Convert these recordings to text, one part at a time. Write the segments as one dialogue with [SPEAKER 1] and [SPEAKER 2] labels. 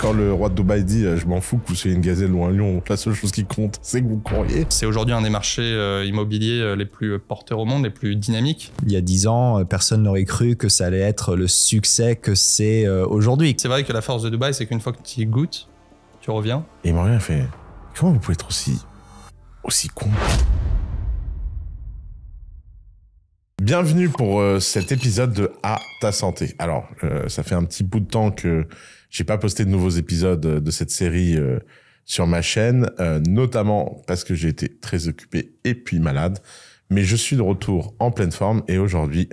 [SPEAKER 1] Quand le roi de Dubaï dit je m'en fous que vous soyez une gazelle ou un lion, la seule chose qui compte, c'est que vous courriez.
[SPEAKER 2] C'est aujourd'hui un des marchés immobiliers les plus porteurs au monde, les plus dynamiques.
[SPEAKER 3] Il y a 10 ans, personne n'aurait cru que ça allait être le succès que c'est aujourd'hui.
[SPEAKER 2] C'est vrai que la force de Dubaï, c'est qu'une fois que tu y goûtes, tu reviens.
[SPEAKER 1] Et il m'a rien fait. Comment vous pouvez être aussi con? Bienvenue pour cet épisode de À ta santé. Alors, ça fait un petit bout de temps que j'ai pas posté de nouveaux épisodes de cette série sur ma chaîne, notamment parce que j'ai été très occupé et puis malade. Mais je suis de retour en pleine forme et aujourd'hui,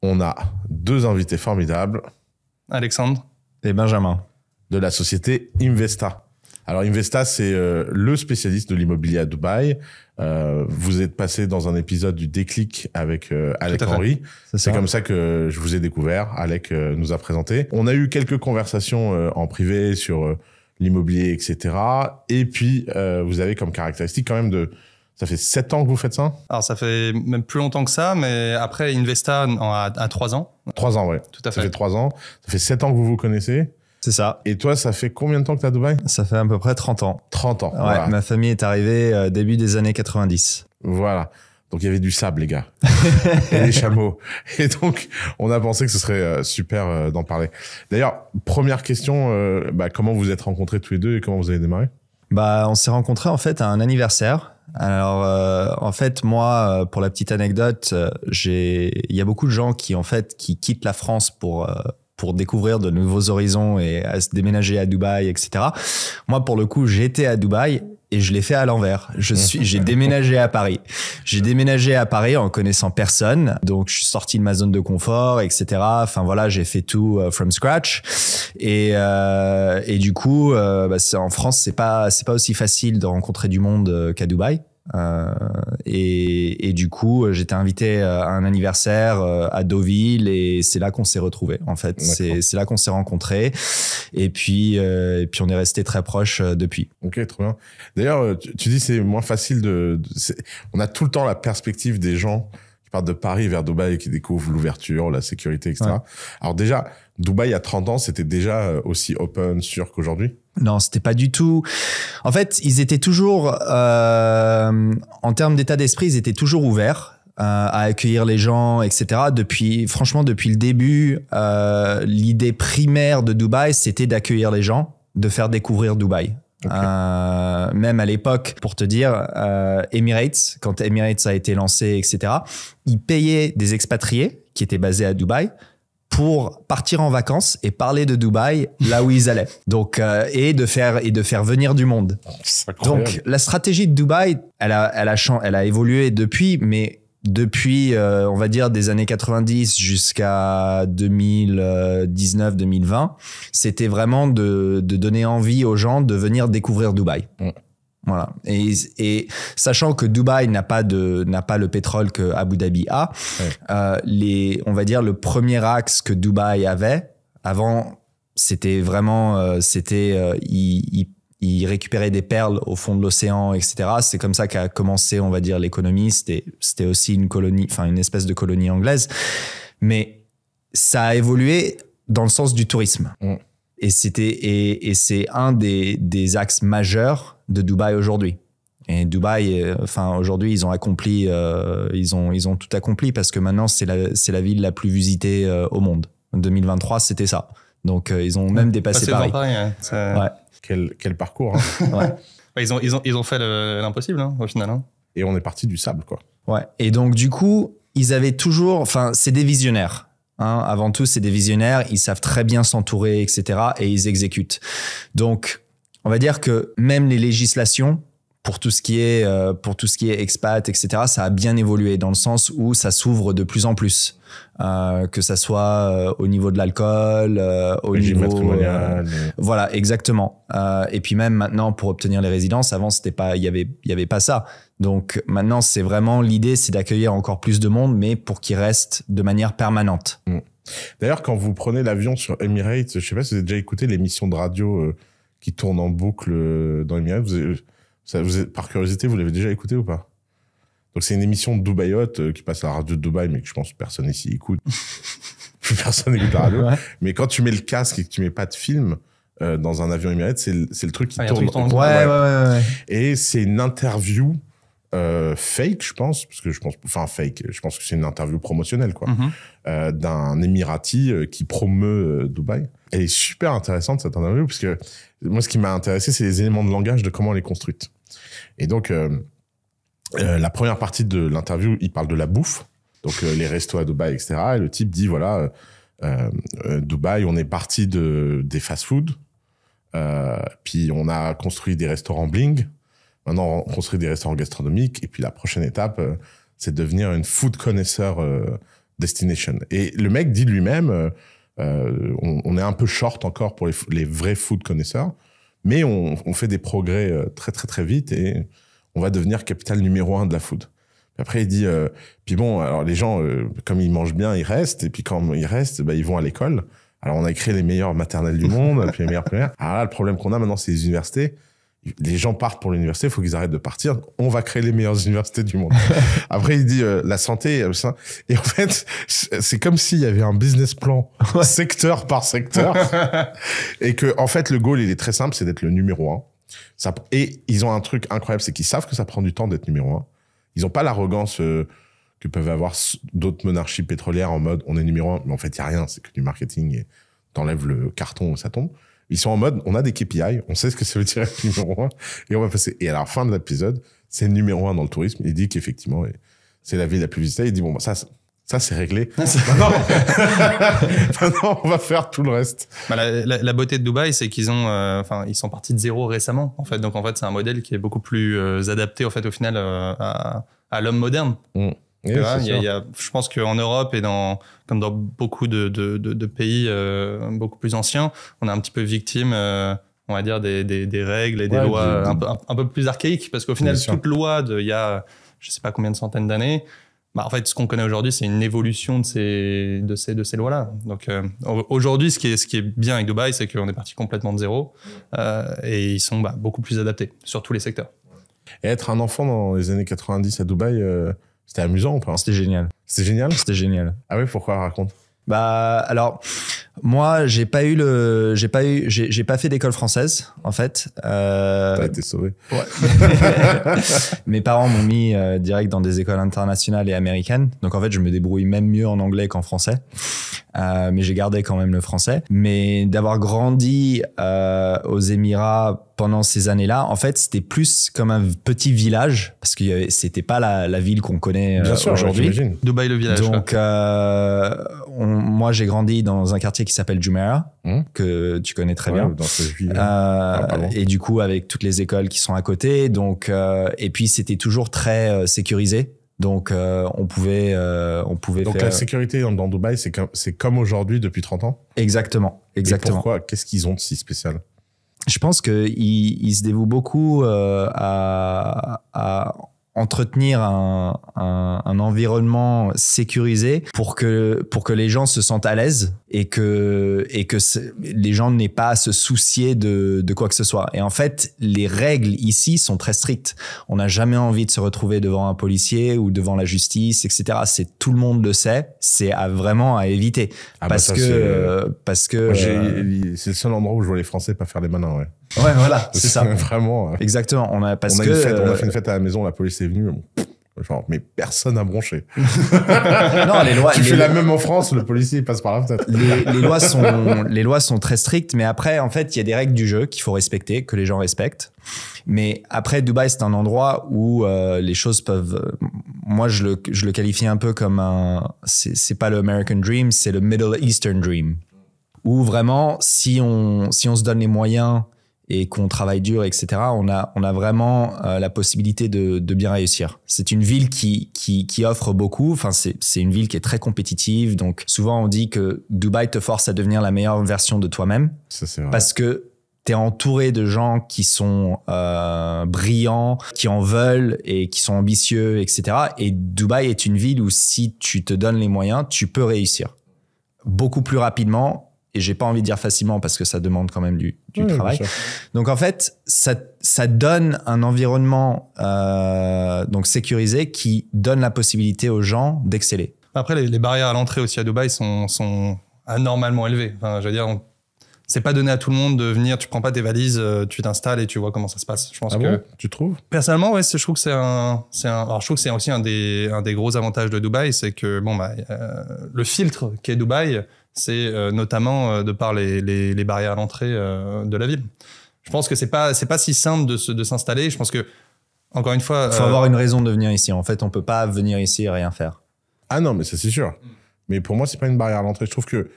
[SPEAKER 1] on a deux invités formidables.
[SPEAKER 2] Alexandre
[SPEAKER 3] et Benjamin.
[SPEAKER 1] De la société Investa. Alors Investa, c'est le spécialiste de l'immobilier à Dubaï. Vous êtes passé dans un épisode du Déclic avec Alec Henry. C'est comme ça que je vous ai découvert. Alec nous a présenté. On a eu quelques conversations en privé sur l'immobilier, etc. Et puis, vous avez comme caractéristique quand même de... Ça fait 7 ans que vous faites ça?
[SPEAKER 2] Alors, ça fait même plus longtemps que ça, mais après, Investa a 3 ans.
[SPEAKER 1] 3 ans, ouais.
[SPEAKER 2] Tout à fait.
[SPEAKER 1] Ça fait 3 ans. Ça fait 7 ans que vous vous connaissez?
[SPEAKER 3] C'est ça.
[SPEAKER 1] Et toi, ça fait combien de temps que t'es à Dubaï?
[SPEAKER 3] Ça fait à peu près 30 ans.
[SPEAKER 1] 30 ans.
[SPEAKER 3] Ouais,
[SPEAKER 1] voilà.
[SPEAKER 3] Ma famille est arrivée début des années 90.
[SPEAKER 1] Voilà. Donc, il y avait du sable, les gars. Et des chameaux. Et donc, on a pensé que ce serait super d'en parler. D'ailleurs, première question, comment vous êtes rencontrés tous les deux et comment vous avez démarré?
[SPEAKER 3] On s'est rencontrés en fait à un anniversaire. Alors, en fait, moi, pour la petite anecdote, il y a beaucoup de gens qui quittent la France pour découvrir de nouveaux horizons et à se déménager à Dubaï, etc. Moi, pour le coup, j'étais à Dubaï et je l'ai fait à l'envers. J'ai déménagé à Paris. J'ai déménagé à Paris en connaissant personne. Donc, je suis sorti de ma zone de confort, etc. Enfin, voilà, j'ai fait tout from scratch. Et du coup, en France, c'est pas aussi facile de rencontrer du monde qu'à Dubaï. Et du coup, j'étais invité à un anniversaire à Deauville et c'est là qu'on s'est retrouvés. En fait, c'est là qu'on s'est rencontrés. Et puis on est restés très proches depuis.
[SPEAKER 1] Ok, trop bien. D'ailleurs, tu dis c'est moins facile on a tout le temps la perspective des gens qui partent de Paris vers Dubaï et qui découvrent l'ouverture, la sécurité, etc. Ouais. Alors déjà, Dubaï, il y a 30 ans, c'était déjà aussi open, sûr qu'aujourd'hui?
[SPEAKER 3] Non, c'était pas du tout. En fait, ils étaient toujours, en termes d'état d'esprit, ils étaient toujours ouverts à accueillir les gens, etc. Franchement, depuis le début, l'idée primaire de Dubaï, c'était d'accueillir les gens, de faire découvrir Dubaï. Okay. Même à l'époque, pour te dire, Emirates, quand Emirates a été lancé, etc., ils payaient des expatriés qui étaient basés à Dubaï pour partir en vacances et parler de Dubaï là où ils allaient. Donc, et de faire venir du monde. Donc, la stratégie de Dubaï, elle a évolué depuis, mais depuis, on va dire, des années 90 jusqu'à 2019-2020, c'était vraiment de donner envie aux gens de venir découvrir Dubaï. Voilà. Et sachant que Dubaï n'a pas le pétrole que Abu Dhabi a, on va dire le premier axe que Dubaï avait avant, c'était vraiment, il récupérait des perles au fond de l'océan, etc. C'est comme ça qu'a commencé, on va dire, l'économie. C'était aussi une colonie, enfin une espèce de colonie anglaise, mais ça a évolué dans le sens du tourisme. Et c'est un des axes majeurs de Dubaï aujourd'hui. Et Dubaï, aujourd'hui, ils ont accompli, ils ont tout accompli parce que maintenant, c'est la ville la plus visitée au monde. En 2023, c'était ça. Donc, ils ont même dépassé Paris.
[SPEAKER 1] Ouais. Quel parcours, hein.
[SPEAKER 3] Ouais.
[SPEAKER 2] Ils ont fait l'impossible, au final.
[SPEAKER 1] Et on est parti du sable, quoi.
[SPEAKER 3] Ouais. Et donc, du coup, ils avaient toujours... c'est des visionnaires. Avant tout, c'est des visionnaires. Ils savent très bien s'entourer, etc. Et ils exécutent. Donc, on va dire que même les législations, pour tout ce qui est expat, etc., ça a bien évolué dans le sens où ça s'ouvre de plus en plus. Que ça soit au niveau de l'alcool, au niveau
[SPEAKER 1] matrimonial.
[SPEAKER 3] Voilà, exactement. Et puis même maintenant, pour obtenir les résidences, avant c'était pas, il y avait pas ça. Donc maintenant, c'est vraiment l'idée, c'est d'accueillir encore plus de monde, mais pour qu'ils restent de manière permanente.
[SPEAKER 1] D'ailleurs, quand vous prenez l'avion sur Emirates, je sais pas si vous avez déjà écouté l'émission de radio qui tourne en boucle dans Emirates. Par curiosité, vous l'avez déjà écouté ou pas? Donc c'est une émission de Dubaï Hot qui passe à la radio de Dubaï, mais que je pense que personne ici écoute. Plus personne écoute la radio. Ouais. Mais quand tu mets le casque et que tu mets pas de film, dans un avion Emirates, c'est le truc qui tourne.
[SPEAKER 3] Ouais.
[SPEAKER 1] Et c'est une interview fake, je pense, parce que je pense que c'est une interview promotionnelle, quoi, d'un Émirati qui promeut Dubaï. Elle est super intéressante, cette interview, parce que moi, ce qui m'a intéressé, c'est les éléments de langage de comment elle est construite. Et donc, la première partie de l'interview, il parle de la bouffe, donc les restos à Dubaï, etc. Et le type dit, voilà, Dubaï, on est parti des fast-food, puis on a construit des restaurants bling. Maintenant, on construit des restaurants gastronomiques. Et puis, la prochaine étape, c'est de devenir une food connaisseur destination. Et le mec dit lui-même, on est un peu short encore pour les vrais food connaisseurs, mais on fait des progrès très, très, très vite et on va devenir capitale numéro 1 de la food. Puis après, il dit, puis bon, alors les gens, comme ils mangent bien, ils restent. Et puis quand ils restent, ils vont à l'école. Alors, on a créé les meilleures maternelles du monde, puis les meilleures primaires. Alors là, le problème qu'on a maintenant, c'est les universités. Les gens partent pour l'université, il faut qu'ils arrêtent de partir. On va créer les meilleures universités du monde. Après, il dit la santé. Et en fait, c'est comme s'il y avait un business plan secteur par secteur. Et que, en fait, le goal, il est très simple, c'est d'être le numéro 1. Et ils ont un truc incroyable, c'est qu'ils savent que ça prend du temps d'être numéro 1. Ils n'ont pas l'arrogance que peuvent avoir d'autres monarchies pétrolières en mode on est numéro 1, mais en fait, il n'y a rien, c'est que du marketing et t'enlèves le carton et ça tombe. Ils sont en mode, on a des KPI, on sait ce que ça veut dire être numéro 1, et on va passer. Et à la fin de l'épisode, c'est le numéro 1 dans le tourisme. Il dit qu'effectivement, c'est la ville la plus visitée. Il dit, bon, ça c'est réglé. Maintenant, on va faire tout le reste.
[SPEAKER 2] La beauté de Dubaï, c'est qu'ils ils sont partis de zéro récemment, en fait. Donc, en fait, c'est un modèle qui est beaucoup plus adapté, en fait, au final, à l'homme moderne.
[SPEAKER 1] Oui,
[SPEAKER 2] je pense qu'en Europe et comme dans beaucoup de pays beaucoup plus anciens, on est un petit peu victime, on va dire, des règles et des lois un peu plus archaïques, parce qu'au final, toute loi il y a je sais pas combien de centaines d'années, en fait, ce qu'on connaît aujourd'hui, c'est une évolution de ces lois-là. Donc aujourd'hui, ce qui est bien avec Dubaï, c'est qu'on est parti complètement de zéro et ils sont beaucoup plus adaptés sur tous les secteurs.
[SPEAKER 1] Et être un enfant dans les années 90 à Dubaï, c'était amusant ou pas?
[SPEAKER 3] C'était génial.
[SPEAKER 1] C'était génial?
[SPEAKER 3] C'était génial.
[SPEAKER 1] Ah oui, pourquoi? Raconte.
[SPEAKER 3] Alors, moi, j'ai pas fait d'école française, en fait.
[SPEAKER 1] T'as été sauvé.
[SPEAKER 3] Ouais. Mes parents m'ont mis direct dans des écoles internationales et américaines. Donc, en fait, je me débrouille même mieux en anglais qu'en français. Mais j'ai gardé quand même le français. Mais d'avoir grandi aux Émirats pendant ces années-là, en fait, c'était plus comme un petit village parce que c'était pas la ville qu'on connaît aujourd'hui.
[SPEAKER 1] Ouais,
[SPEAKER 2] Dubaï, le village.
[SPEAKER 3] Donc, moi, j'ai grandi dans un quartier qui s'appelle Jumeirah, que tu connais très bien.
[SPEAKER 1] Dans ce juillet.
[SPEAKER 3] Et du coup, avec toutes les écoles qui sont à côté. Donc, et puis, c'était toujours très sécurisé. Donc, on pouvait
[SPEAKER 1] Donc,
[SPEAKER 3] faire...
[SPEAKER 1] la sécurité dans Dubaï, c'est comme aujourd'hui depuis 30 ans?
[SPEAKER 3] Exactement.
[SPEAKER 1] Et pourquoi? Qu'est-ce qu'ils ont de si spécial?
[SPEAKER 3] Je pense qu'ils se dévouent beaucoup à entretenir un environnement sécurisé pour que les gens se sentent à l'aise et que les gens n'aient pas à se soucier de quoi que ce soit. Et en fait, les règles ici sont très strictes. On n'a jamais envie de se retrouver devant un policier ou devant la justice, etc. Tout le monde le sait. C'est vraiment à éviter. Parce que
[SPEAKER 1] c'est le seul endroit où je vois les Français pas faire les malins, ouais.
[SPEAKER 3] Ouais, voilà, c'est ça.
[SPEAKER 1] Vraiment.
[SPEAKER 3] Exactement. On a fait
[SPEAKER 1] une fête à la maison, la police est venue. Genre, mais personne n'a bronché.
[SPEAKER 3] Non, les lois.
[SPEAKER 1] Tu fais la même en France, le policier il passe par la fenêtre.
[SPEAKER 3] Les lois sont très strictes, mais après, en fait, il y a des règles du jeu qu'il faut respecter, que les gens respectent. Mais après, Dubaï, c'est un endroit où les choses peuvent. Moi, je le qualifie un peu comme c'est pas le American Dream, c'est le Middle Eastern Dream, où vraiment, si on se donne les moyens et qu'on travaille dur, etc., on a vraiment la possibilité de bien réussir. C'est une ville qui offre beaucoup. Enfin, c'est une ville qui est très compétitive. Donc, souvent, on dit que Dubaï te force à devenir la meilleure version de toi-même.
[SPEAKER 1] Ça, c'est vrai.
[SPEAKER 3] Parce que t'es entouré de gens qui sont brillants, qui en veulent et qui sont ambitieux, etc. Et Dubaï est une ville où si tu te donnes les moyens, tu peux réussir beaucoup plus rapidement. Et j'ai pas envie de dire facilement parce que ça demande quand même du travail. Donc en fait, ça donne un environnement donc sécurisé qui donne la possibilité aux gens d'exceller.
[SPEAKER 2] Après, les barrières à l'entrée aussi à Dubaï sont anormalement élevées. Enfin, je veux dire, c'est pas donné à tout le monde de venir, tu prends pas tes valises, tu t'installes et tu vois comment ça se passe. Je pense que
[SPEAKER 1] bon, tu trouves?
[SPEAKER 2] Personnellement, ouais, je trouve que alors je trouve que c'est aussi un des gros avantages de Dubaï, c'est que le filtre qu'est Dubaï, c'est notamment de par les barrières à l'entrée de la ville. Je pense que c'est pas si simple de s'installer. Je pense que encore une fois,
[SPEAKER 3] faut avoir une raison de venir ici. En fait, on peut pas venir ici et rien faire.
[SPEAKER 1] Ah non, mais ça c'est sûr. Mais pour moi, c'est pas une barrière à l'entrée. Je trouve que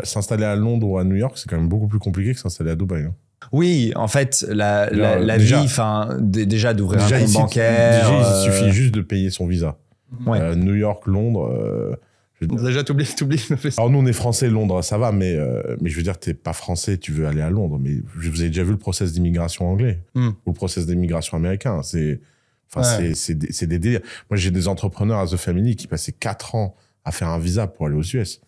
[SPEAKER 1] s'installer à Londres ou à New York, c'est quand même beaucoup plus compliqué que s'installer à Dubaï. Hein.
[SPEAKER 3] Oui, en fait, la vie, déjà d'ouvrir un compte bancaire.
[SPEAKER 1] Déjà, il suffit juste de payer son visa.
[SPEAKER 3] Ouais.
[SPEAKER 1] New York, Londres.
[SPEAKER 2] Déjà, t'oublies.
[SPEAKER 1] Alors nous, on est français, Londres, ça va, mais je veux dire, t'es pas français, tu veux aller à Londres. Mais vous avez déjà vu le process d'immigration anglais ou le process d'immigration américain. C'est des délires. Moi, j'ai des entrepreneurs à The Family qui passaient 4 ans à faire un visa pour aller aux US.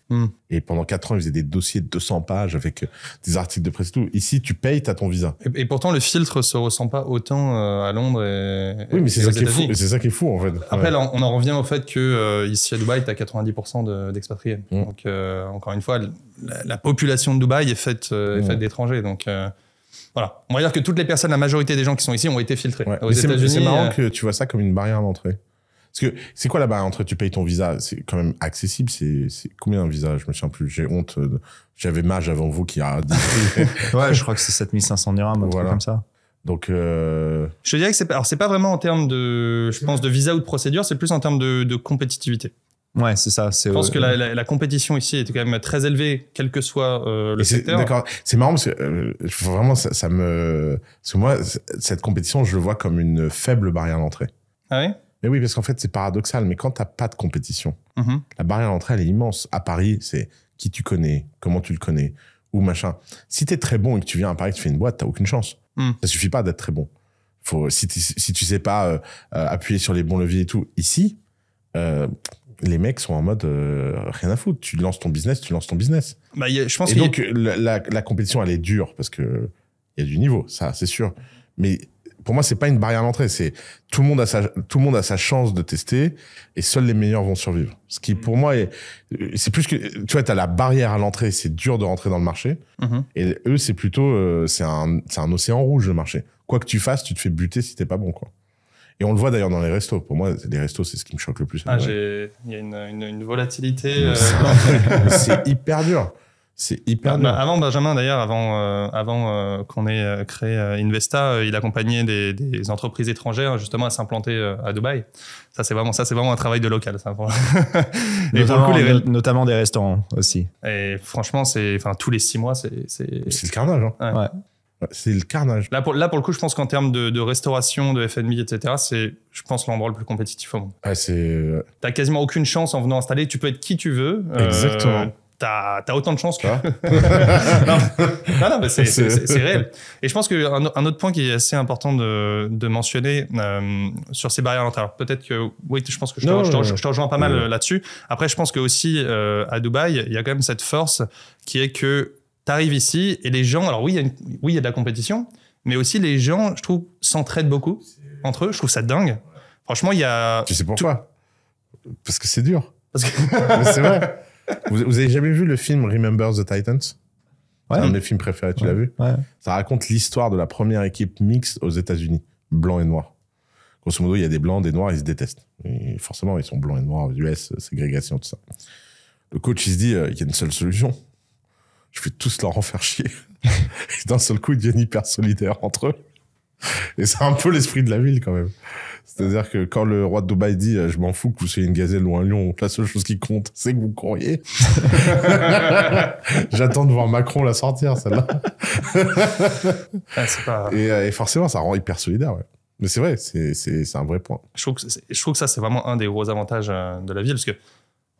[SPEAKER 1] Et pendant 4 ans, ils faisaient des dossiers de 200 pages avec des articles de presse et tout. Ici, tu payes, t'as ton visa.
[SPEAKER 2] Et pourtant, le filtre se ressent pas autant à Londres
[SPEAKER 1] oui, mais c'est ça qui est fou. C'est ça qui est fou, en fait.
[SPEAKER 2] Après, là, on en revient au fait que ici à Dubaï, t'as 90% d'expatriés. Donc, encore une fois, la population de Dubaï est faite d'étrangers. Donc, voilà. On va dire que toutes les personnes, la majorité des gens qui sont ici ont été filtrés.
[SPEAKER 1] Ouais. Aux États-Unis, c'est marrant que tu vois ça comme une barrière d'entrée. Parce que c'est quoi la barrière d'entrée? Tu payes ton visa, c'est quand même accessible. C'est combien un visa? Je me souviens plus. J'ai honte. J'avais Mage avant vous qui a dit.
[SPEAKER 3] Ouais, je crois que c'est 7500 dirhams, un truc comme ça.
[SPEAKER 1] Donc,
[SPEAKER 2] je te dirais que c'est pas vraiment en termes de, je pense, de visa ou de procédure, c'est plus en termes de compétitivité.
[SPEAKER 3] Ouais, c'est ça.
[SPEAKER 2] Je pense que la compétition ici était quand même très élevée, quel que soit le secteur.
[SPEAKER 1] D'accord. C'est marrant parce que vraiment, ça me... Parce que moi, cette compétition, je le vois comme une faible barrière d'entrée.
[SPEAKER 2] Ah oui?
[SPEAKER 1] Mais oui, parce qu'en fait, c'est paradoxal. Mais quand t'as pas de compétition, la barrière d'entrée, elle est immense. À Paris, c'est qui tu connais, comment tu le connais, ou machin. Si t'es très bon et que tu viens à Paris, tu fais une boîte, t'as aucune chance. Ça suffit pas d'être très bon. Si tu sais pas appuyer sur les bons leviers et tout. Ici, les mecs sont en mode rien à foutre. Tu lances ton business.
[SPEAKER 2] Bah, je pense
[SPEAKER 1] et donc, la compétition, elle est dure parce que il y a du niveau, ça, c'est sûr. Mais pour moi, c'est pas une barrière d'entrée. C'est tout le monde a sa chance de tester et seuls les meilleurs vont survivre. Ce qui, pour moi, c'est plus que, tu vois, t'as la barrière à l'entrée, c'est dur de rentrer dans le marché. Et eux, c'est plutôt, c'est un océan rouge, le marché. Quoi que tu fasses, tu te fais buter si t'es pas bon, quoi. Et on le voit d'ailleurs dans les restos. Pour moi, les restos, c'est ce qui me choque le plus.
[SPEAKER 2] Il y a une volatilité.
[SPEAKER 1] C'est hyper dur. C'est hyper dur.
[SPEAKER 2] Avant Benjamin, d'ailleurs, avant qu'on ait créé Investa, il accompagnait des entreprises étrangères justement à s'implanter à Dubaï. Ça, c'est vraiment un travail de local. Ça.
[SPEAKER 3] Notamment des restaurants aussi.
[SPEAKER 2] Et franchement, tous les 6 mois, c'est
[SPEAKER 1] le carnage. Hein.
[SPEAKER 2] Ouais.
[SPEAKER 1] C'est le carnage.
[SPEAKER 2] Là, pour le coup, je pense qu'en termes de restauration, de F&B, etc., c'est, je pense, l'endroit le plus compétitif au monde.
[SPEAKER 1] Ouais,
[SPEAKER 2] t'as quasiment aucune chance en venant installer. Tu peux être qui tu veux.
[SPEAKER 1] Exactement.
[SPEAKER 2] T'as autant de chance que... non, mais c'est réel. Et je pense qu'un autre point qui est assez important de mentionner sur ces barrières d'entrée. Alors peut-être que... Oui, je pense que je te rejoins pas mal là-dessus. Après, je pense que aussi à Dubaï, il y a quand même cette force qui est que t'arrives ici et les gens... Alors oui, il y a de la compétition, mais aussi les gens, je trouve, s'entraident beaucoup entre eux. Je trouve ça dingue. Franchement, il y a...
[SPEAKER 1] Tu sais pourquoi? Parce que c'est dur. Mais c'est vrai. Vous avez jamais vu le film Remember the Titans? Ouais. C'est un de mes films préférés, tu l'as vu?
[SPEAKER 3] Ouais.
[SPEAKER 1] Ça raconte l'histoire de la première équipe mixte aux États-Unis, blanc et noir. Grosso modo, il y a des blancs, des noirs, ils se détestent. Et forcément, ils sont blancs et noirs aux US, ségrégation, tout ça. Le coach, il se dit, il y a une seule solution. Je vais tous leur en faire chier. Et d'un seul coup, ils deviennent hyper solidaires entre eux. Et c'est un peu l'esprit de la ville, quand même. C'est-à-dire que quand le roi de Dubaï dit je m'en fous que vous soyez une gazelle ou un lion, la seule chose qui compte, c'est que vous courriez. J'attends de voir Macron la sortir, celle-là. Et forcément, ça rend hyper solidaire. Ouais. Mais c'est vrai, c'est un vrai point.
[SPEAKER 2] Je trouve que ça, c'est vraiment un des gros avantages de la ville, parce que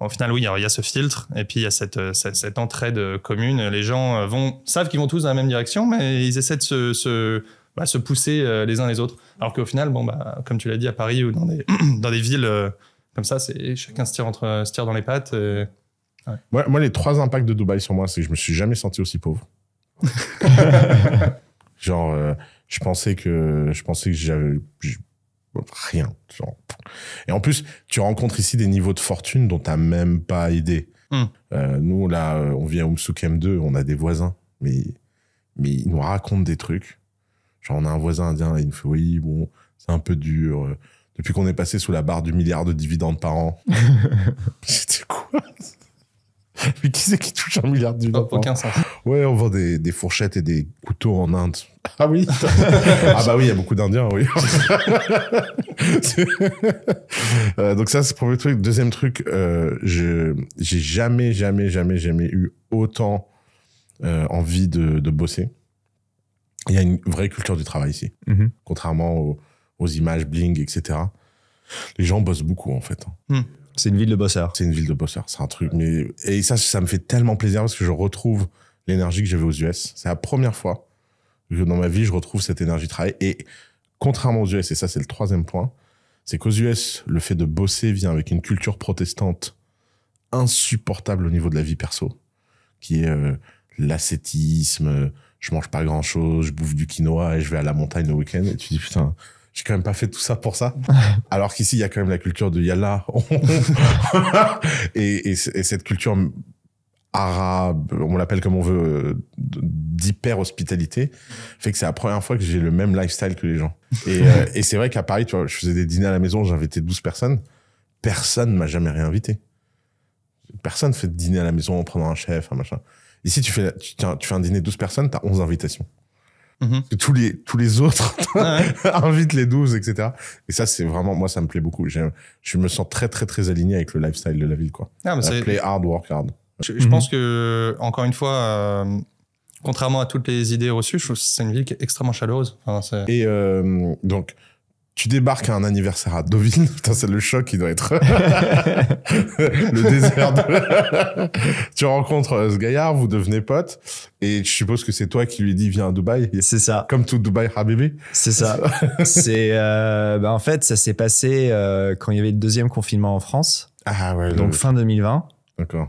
[SPEAKER 2] au final, oui, il y a ce filtre, et puis il y a cette entraide commune. Les gens savent qu'ils vont tous dans la même direction, mais ils essaient de se pousser les uns les autres. Alors qu'au final, comme tu l'as dit, à Paris ou dans des villes comme ça, chacun se tire dans les pattes. Et...
[SPEAKER 1] Ouais. Moi, les 3 impacts de Dubaï sur moi, c'est que je me suis jamais senti aussi pauvre. Genre, je pensais que j'avais rien. Genre. Et en plus, tu rencontres ici des niveaux de fortune dont t'as même pas idée. Nous, là, on vit à Umsuk M2, on a des voisins. mais il nous raconte des trucs. Genre, on a un voisin indien, et il nous fait, oui, bon, c'est un peu dur. Depuis qu'on est passé sous la barre du milliard de dividendes par an. C'était quoi? Mais qui c'est qui touche 1 milliard de dividendes par an?
[SPEAKER 2] Aucun sens.
[SPEAKER 1] Ouais, on vend des fourchettes et des couteaux en Inde. Ah oui? Ah bah oui, il y a beaucoup d'Indiens, oui. Donc ça, c'est le premier truc. Deuxième truc, j'ai jamais eu autant envie de bosser. Il y a une vraie culture du travail ici. Contrairement aux images bling, etc. Les gens bossent beaucoup, en fait.
[SPEAKER 3] C'est une ville de bosseurs.
[SPEAKER 1] C'est une ville de bosseurs. C'est un truc. Et ça me fait tellement plaisir parce que je retrouve l'énergie que j'avais aux US. C'est la première fois que dans ma vie, je retrouve cette énergie de travail. Et contrairement aux US, et ça, c'est le troisième point, c'est qu'aux US, le fait de bosser vient avec une culture protestante insupportable au niveau de la vie perso, qui est l'ascétisme, je mange pas grand chose, je bouffe du quinoa et je vais à la montagne le week-end. Et tu dis, putain, j'ai quand même pas fait tout ça pour ça. Alors qu'ici, il y a quand même la culture de yalla. et cette culture arabe, on l'appelle comme on veut, d'hyper-hospitalité, fait que c'est la première fois que j'ai le même lifestyle que les gens. Et c'est vrai qu'à Paris, tu vois, je faisais des dîners à la maison, j'invitais 12 personnes. Personne m'a jamais réinvité. Personne fait de dîner à la maison en prenant un chef, un machin. Ici, tu fais un dîner 12 personnes, t'as 11 invitations. Tous les autres invitent les 12, etc. Et ça, c'est vraiment, moi, ça me plaît beaucoup. Je me sens très, très, très aligné avec le lifestyle de la ville, quoi. Play hard, work hard.
[SPEAKER 2] Je pense que, encore une fois, contrairement à toutes les idées reçues, je trouve que c'est une ville qui est extrêmement chaleureuse. Enfin,
[SPEAKER 1] et donc, tu débarques à un anniversaire à Deauville. Putain, c'est le choc qui doit être le désert. Tu rencontres ce gaillard, vous devenez potes, et je suppose que c'est toi qui lui dis viens à Dubaï.
[SPEAKER 3] C'est ça.
[SPEAKER 1] Comme tout Dubaï, Habibi.
[SPEAKER 3] C'est ça. En fait, ça s'est passé quand il y avait le deuxième confinement en France.
[SPEAKER 1] Ah ouais.
[SPEAKER 3] Donc fin 2020.
[SPEAKER 1] D'accord.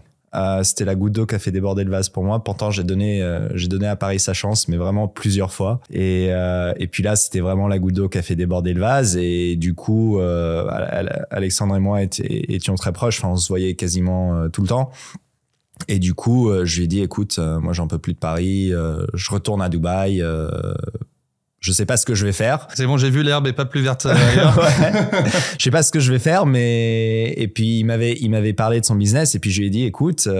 [SPEAKER 3] C'était la goutte d'eau qui a fait déborder le vase pour moi. Pourtant, j'ai donné à Paris sa chance, mais vraiment plusieurs fois. Et puis là, c'était vraiment la goutte d'eau qui a fait déborder le vase. Et du coup, Alexandre et moi étions très proches. Enfin, on se voyait quasiment tout le temps. Et du coup, je lui ai dit, écoute, moi, j'en peux plus de Paris. Je retourne à Dubaï. Je sais pas ce que je vais faire.
[SPEAKER 2] C'est bon, j'ai vu l'herbe est pas plus verte ailleurs.
[SPEAKER 3] Je sais pas ce que je vais faire, mais et puis il m'avait parlé de son business et puis je lui ai dit écoute, tu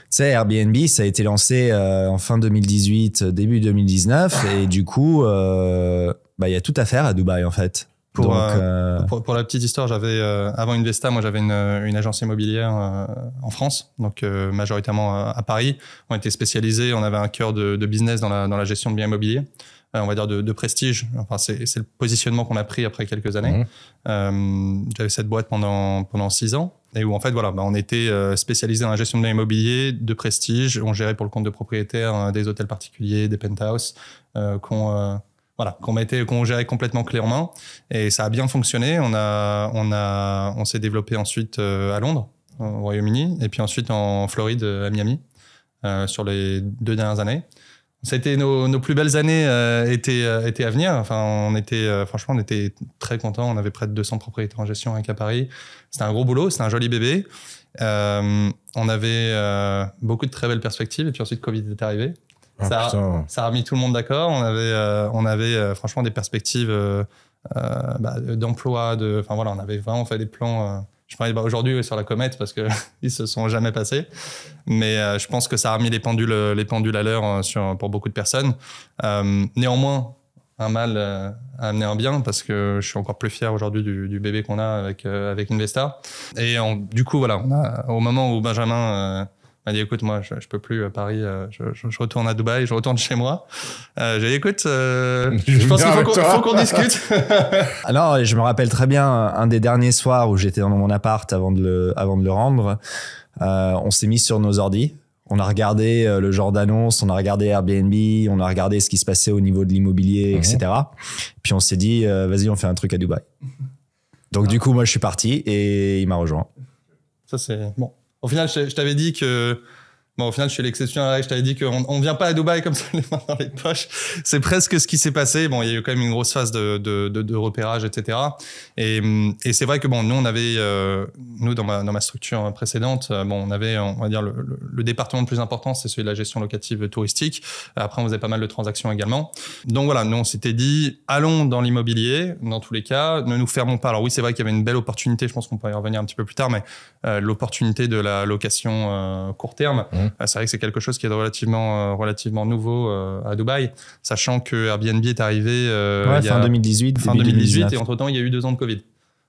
[SPEAKER 3] sais Airbnb ça a été lancé en fin 2018, début 2019 et du coup il y a tout à faire à Dubaï en fait.
[SPEAKER 2] Pour la petite histoire, j'avais avant Investa, moi j'avais une agence immobilière en France, donc majoritairement à Paris. On était spécialisés, on avait un cœur de business dans la gestion de biens immobiliers. On va dire de prestige. Enfin, c'est le positionnement qu'on a pris après quelques années. J'avais cette boîte pendant 6 ans et où en fait voilà, on était spécialisé dans la gestion de biens immobiliers de prestige. On gérait pour le compte de propriétaires des hôtels particuliers, des penthouses qu'on gérait complètement clé en main et ça a bien fonctionné. On s'est développé ensuite à Londres, au Royaume-Uni, et puis ensuite en Floride, à Miami, sur les 2 dernières années. C'était nos plus belles années étaient à venir. Enfin, on était très contents. On avait près de 200 propriétaires en gestion avec à Paris. C'était un gros boulot, c'était un joli bébé. On avait beaucoup de très belles perspectives. Et puis ensuite, Covid est arrivé. Ça a remis tout le monde d'accord. On avait franchement des perspectives d'emploi. On avait vraiment fait des plans. Je parlais aujourd'hui sur la comète parce que ils se sont jamais passés, mais je pense que ça a remis les pendules à l'heure pour beaucoup de personnes. Néanmoins, un mal a amené un bien parce que je suis encore plus fier aujourd'hui du bébé qu'on a avec Investa. Et du coup voilà, au moment où Benjamin m'a dit écoute moi je peux plus à Paris, je retourne à Dubaï, je retourne chez moi. J'ai dit écoute, je pense qu'il faut qu'on discute.
[SPEAKER 3] Alors je me rappelle très bien un des derniers soirs où j'étais dans mon appart avant de le rendre, on s'est mis sur nos ordis. On a regardé le genre d'annonce, on a regardé Airbnb, on a regardé ce qui se passait au niveau de l'immobilier, etc. Puis on s'est dit vas-y on fait un truc à Dubaï. Donc du coup moi je suis parti et il m'a rejoint.
[SPEAKER 2] Ça c'est bon. Au final, je t'avais dit que Bon, au final, je suis l'exception à la règle. Je t'avais dit qu'on vient pas à Dubaï comme ça, les mains dans les poches. C'est presque ce qui s'est passé. Bon, il y a eu quand même une grosse phase de repérage, etc. Et c'est vrai que bon, nous, on avait, nous, dans ma structure précédente, bon, on avait, on va dire, le département le plus important, c'est celui de la gestion locative touristique. Après, on faisait pas mal de transactions également. Donc voilà, nous, on s'était dit, allons dans l'immobilier, dans tous les cas, ne nous fermons pas. Alors oui, c'est vrai qu'il y avait une belle opportunité. Je pense qu'on pourra y revenir un petit peu plus tard, mais l'opportunité de la location court terme. C'est vrai que c'est quelque chose qui est relativement nouveau à Dubaï, sachant que Airbnb est arrivé
[SPEAKER 3] fin 2018,
[SPEAKER 2] fin 2018 et entre-temps, il y a eu 2 ans de Covid.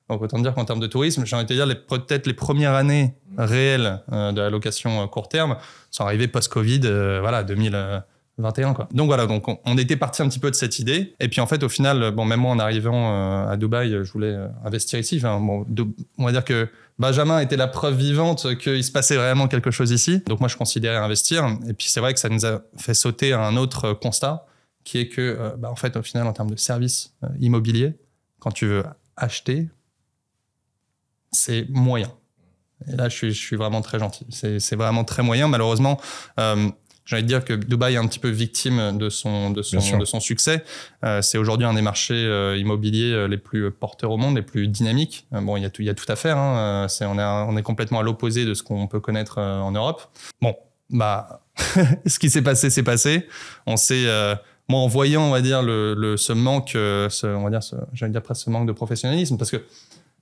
[SPEAKER 2] Donc, autant dire qu'en termes de tourisme, j'ai envie de te dire, peut-être les premières années réelles de la location court terme sont arrivées post-Covid, 2021, quoi. Donc voilà, donc on était parti un petit peu de cette idée. Et puis en fait, au final, bon, même moi, en arrivant à Dubaï, je voulais investir ici. Enfin, bon, on va dire que Benjamin était la preuve vivante qu'il se passait vraiment quelque chose ici. Donc moi, je considérais investir. Et puis c'est vrai que ça nous a fait sauter à un autre constat, qui est que, en fait, au final, en termes de services immobiliers, quand tu veux acheter, c'est moyen. Et là, je suis vraiment très gentil. C'est vraiment très moyen. Malheureusement, j'ai envie de dire que Dubaï est un petit peu victime de son succès. C'est aujourd'hui un des marchés immobiliers les plus porteurs au monde, les plus dynamiques. Bon, il y a tout à faire. Hein. On est complètement à l'opposé de ce qu'on peut connaître en Europe. Bon, ce qui s'est passé, c'est passé. On s'est, moi, en voyant, on va dire, ce manque, j'allais dire presque ce manque de professionnalisme, parce que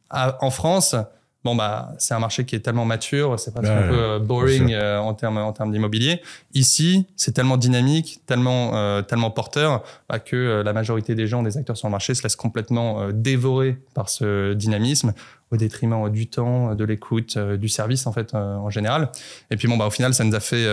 [SPEAKER 2] en France, bon, c'est un marché qui est tellement mature, c'est presque un peu boring en termes d'immobilier. Ici, c'est tellement dynamique, tellement porteur, que la majorité des gens, des acteurs sur le marché, se laissent complètement dévorer par ce dynamisme, au détriment du temps, de l'écoute, du service en fait en général. Et puis bon, au final, ça nous a fait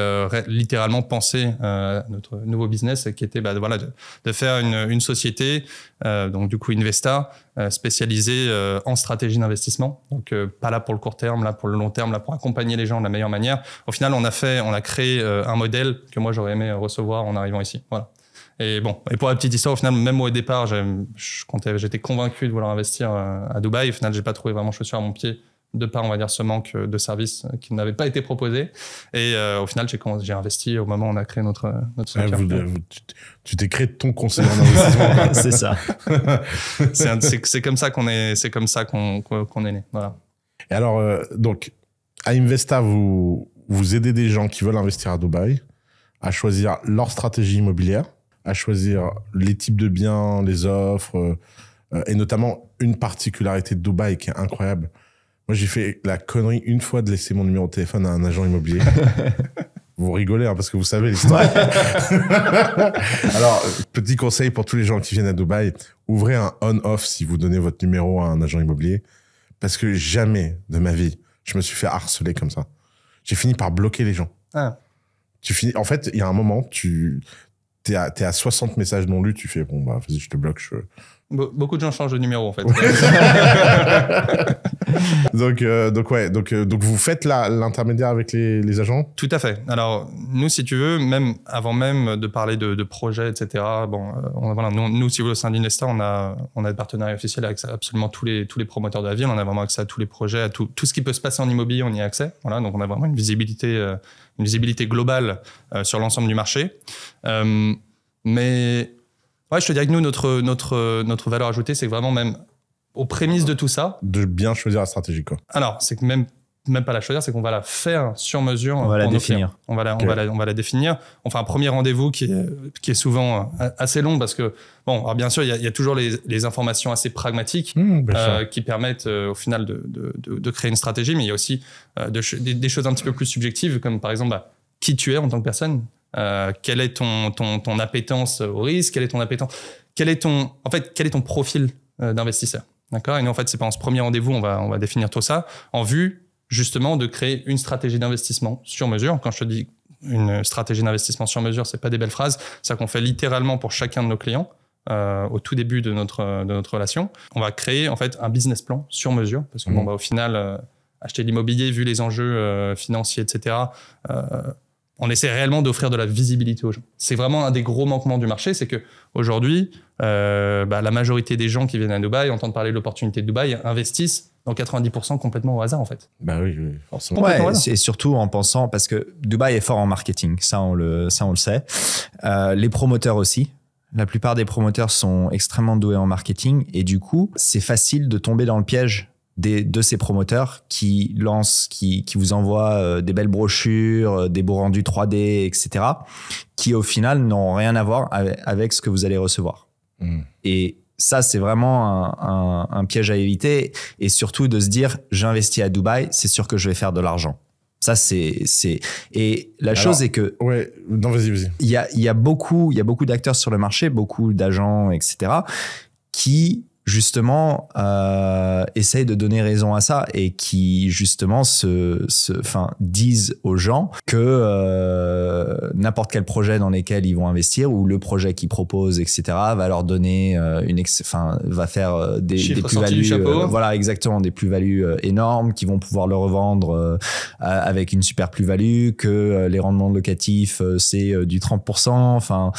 [SPEAKER 2] littéralement penser à notre nouveau business qui était de faire une société, donc du coup Investa, spécialisée en stratégie d'investissement. Donc pas là pour le court terme, là pour le long terme, là pour accompagner les gens de la meilleure manière. Au final, on a créé un modèle que moi j'aurais aimé recevoir en arrivant ici. Voilà. Et bon, et pour la petite histoire, au final, même moi au départ, j'étais convaincu de vouloir investir à Dubaï. Au final, j'ai pas trouvé vraiment chaussure à mon pied de par, on va dire, ce manque de services qui n'avait pas été proposé. Et au final, j'ai investi au moment où on a créé notre structure.
[SPEAKER 1] Tu t'es créé ton conseiller en investissement.
[SPEAKER 3] C'est ça.
[SPEAKER 2] C'est comme ça qu'on est né. Voilà.
[SPEAKER 1] Et alors, donc, à Investa, vous aidez des gens qui veulent investir à Dubaï à choisir leur stratégie immobilière, à choisir les types de biens, les offres, et notamment une particularité de Dubaï qui est incroyable. Moi, j'ai fait la connerie une fois de laisser mon numéro de téléphone à un agent immobilier. Vous rigolez, hein, parce que vous savez l'histoire. Alors, petit conseil pour tous les gens qui viennent à Dubaï, ouvrez un on-off si vous donnez votre numéro à un agent immobilier, parce que jamais de ma vie, je me suis fait harceler comme ça. J'ai fini par bloquer les gens. Ah. En fait, il y a un moment, t'es à 60 messages non lus, tu fais, bon, vas-y, je te bloque.
[SPEAKER 2] Beaucoup de gens changent de numéro, en fait.
[SPEAKER 1] donc vous faites l'intermédiaire avec les agents? Tout
[SPEAKER 2] à fait. Alors, nous, si tu veux, même avant même de parler de projets, etc., nous, si vous voulez, au sein d'Investa, on a des partenariats officiels avec absolument tous les promoteurs de la ville. On a vraiment accès à tous les projets, à tout ce qui peut se passer en immobilier, on y a accès. Voilà, donc on a vraiment une visibilité globale sur l'ensemble du marché. Mais ouais, je te dirais que nous, notre valeur ajoutée, c'est vraiment même aux prémices de tout ça.
[SPEAKER 1] De bien choisir la stratégie, quoi.
[SPEAKER 2] Alors, c'est que même pas la choisir, c'est qu'on va la faire sur mesure.
[SPEAKER 3] On va la définir.
[SPEAKER 2] On va la définir. On fait un premier rendez-vous qui est souvent assez long parce que, bon, alors bien sûr, il y a toujours les informations assez pragmatiques qui permettent au final de créer une stratégie, mais il y a aussi des choses un petit peu plus subjectives, comme par exemple, qui tu es en tant que personne. Quelle est ton appétence au risque, quel est ton profil d'investisseur, d'accord? Et nous, en fait, c'est pendant ce premier rendez-vous, on va définir tout ça en vue justement de créer une stratégie d'investissement sur mesure. Quand je te dis une stratégie d'investissement sur mesure, c'est pas des belles phrases, c'est qu'on fait littéralement pour chacun de nos clients au tout début de notre relation. On va créer en fait un business plan sur mesure parce que au final, acheter de l'immobilier, vu les enjeux financiers, etc. On essaie réellement d'offrir de la visibilité aux gens. C'est vraiment un des gros manquements du marché, c'est que aujourd'hui, la majorité des gens qui viennent à Dubaï entendent parler de l'opportunité de Dubaï, investissent, dans 90% complètement au hasard, en fait.
[SPEAKER 1] Bah oui, forcément.
[SPEAKER 3] Ouais, et surtout en pensant, parce que Dubaï est fort en marketing, ça on le sait. Les promoteurs aussi. La plupart des promoteurs sont extrêmement doués en marketing et du coup, c'est facile de tomber dans le piège de ces promoteurs qui lancent, qui vous envoient des belles brochures, des beaux rendus 3D, etc., qui au final n'ont rien à voir avec ce que vous allez recevoir. Et ça, c'est vraiment un piège à éviter, et surtout de se dire, j'investis à Dubaï, c'est sûr que je vais faire de l'argent. Ça, et la chose est que...
[SPEAKER 1] Ouais, non, vas-y.
[SPEAKER 3] Il y a beaucoup d'acteurs sur le marché, beaucoup d'agents, etc., qui, justement, essayent de donner raison à ça et qui, justement, disent aux gens que n'importe quel projet dans lequel ils vont investir ou le projet qu'ils proposent, etc., va leur donner va faire des plus-values. Voilà, exactement, des plus-values énormes, qui vont pouvoir le revendre avec une super plus-value, que les rendements locatifs, c'est du 30%. Enfin,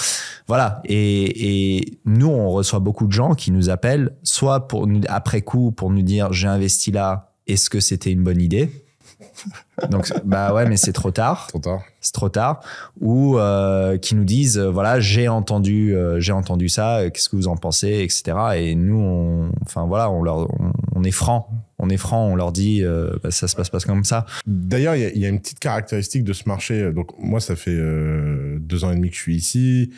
[SPEAKER 3] voilà. Et nous, on reçoit beaucoup de gens qui nous appellent soit après coup pour nous dire j'ai investi là, est-ce que c'était une bonne idée? Donc bah ouais, mais c'est trop tard. C'est trop tard. Ou qui nous disent voilà, j'ai entendu ça, qu'est-ce que vous en pensez, etc. Et nous on est franc, on leur dit ça se passe pas comme ça.
[SPEAKER 1] D'ailleurs, il y a une petite caractéristique de ce marché. Donc moi, ça fait 2 ans et demi que je suis ici.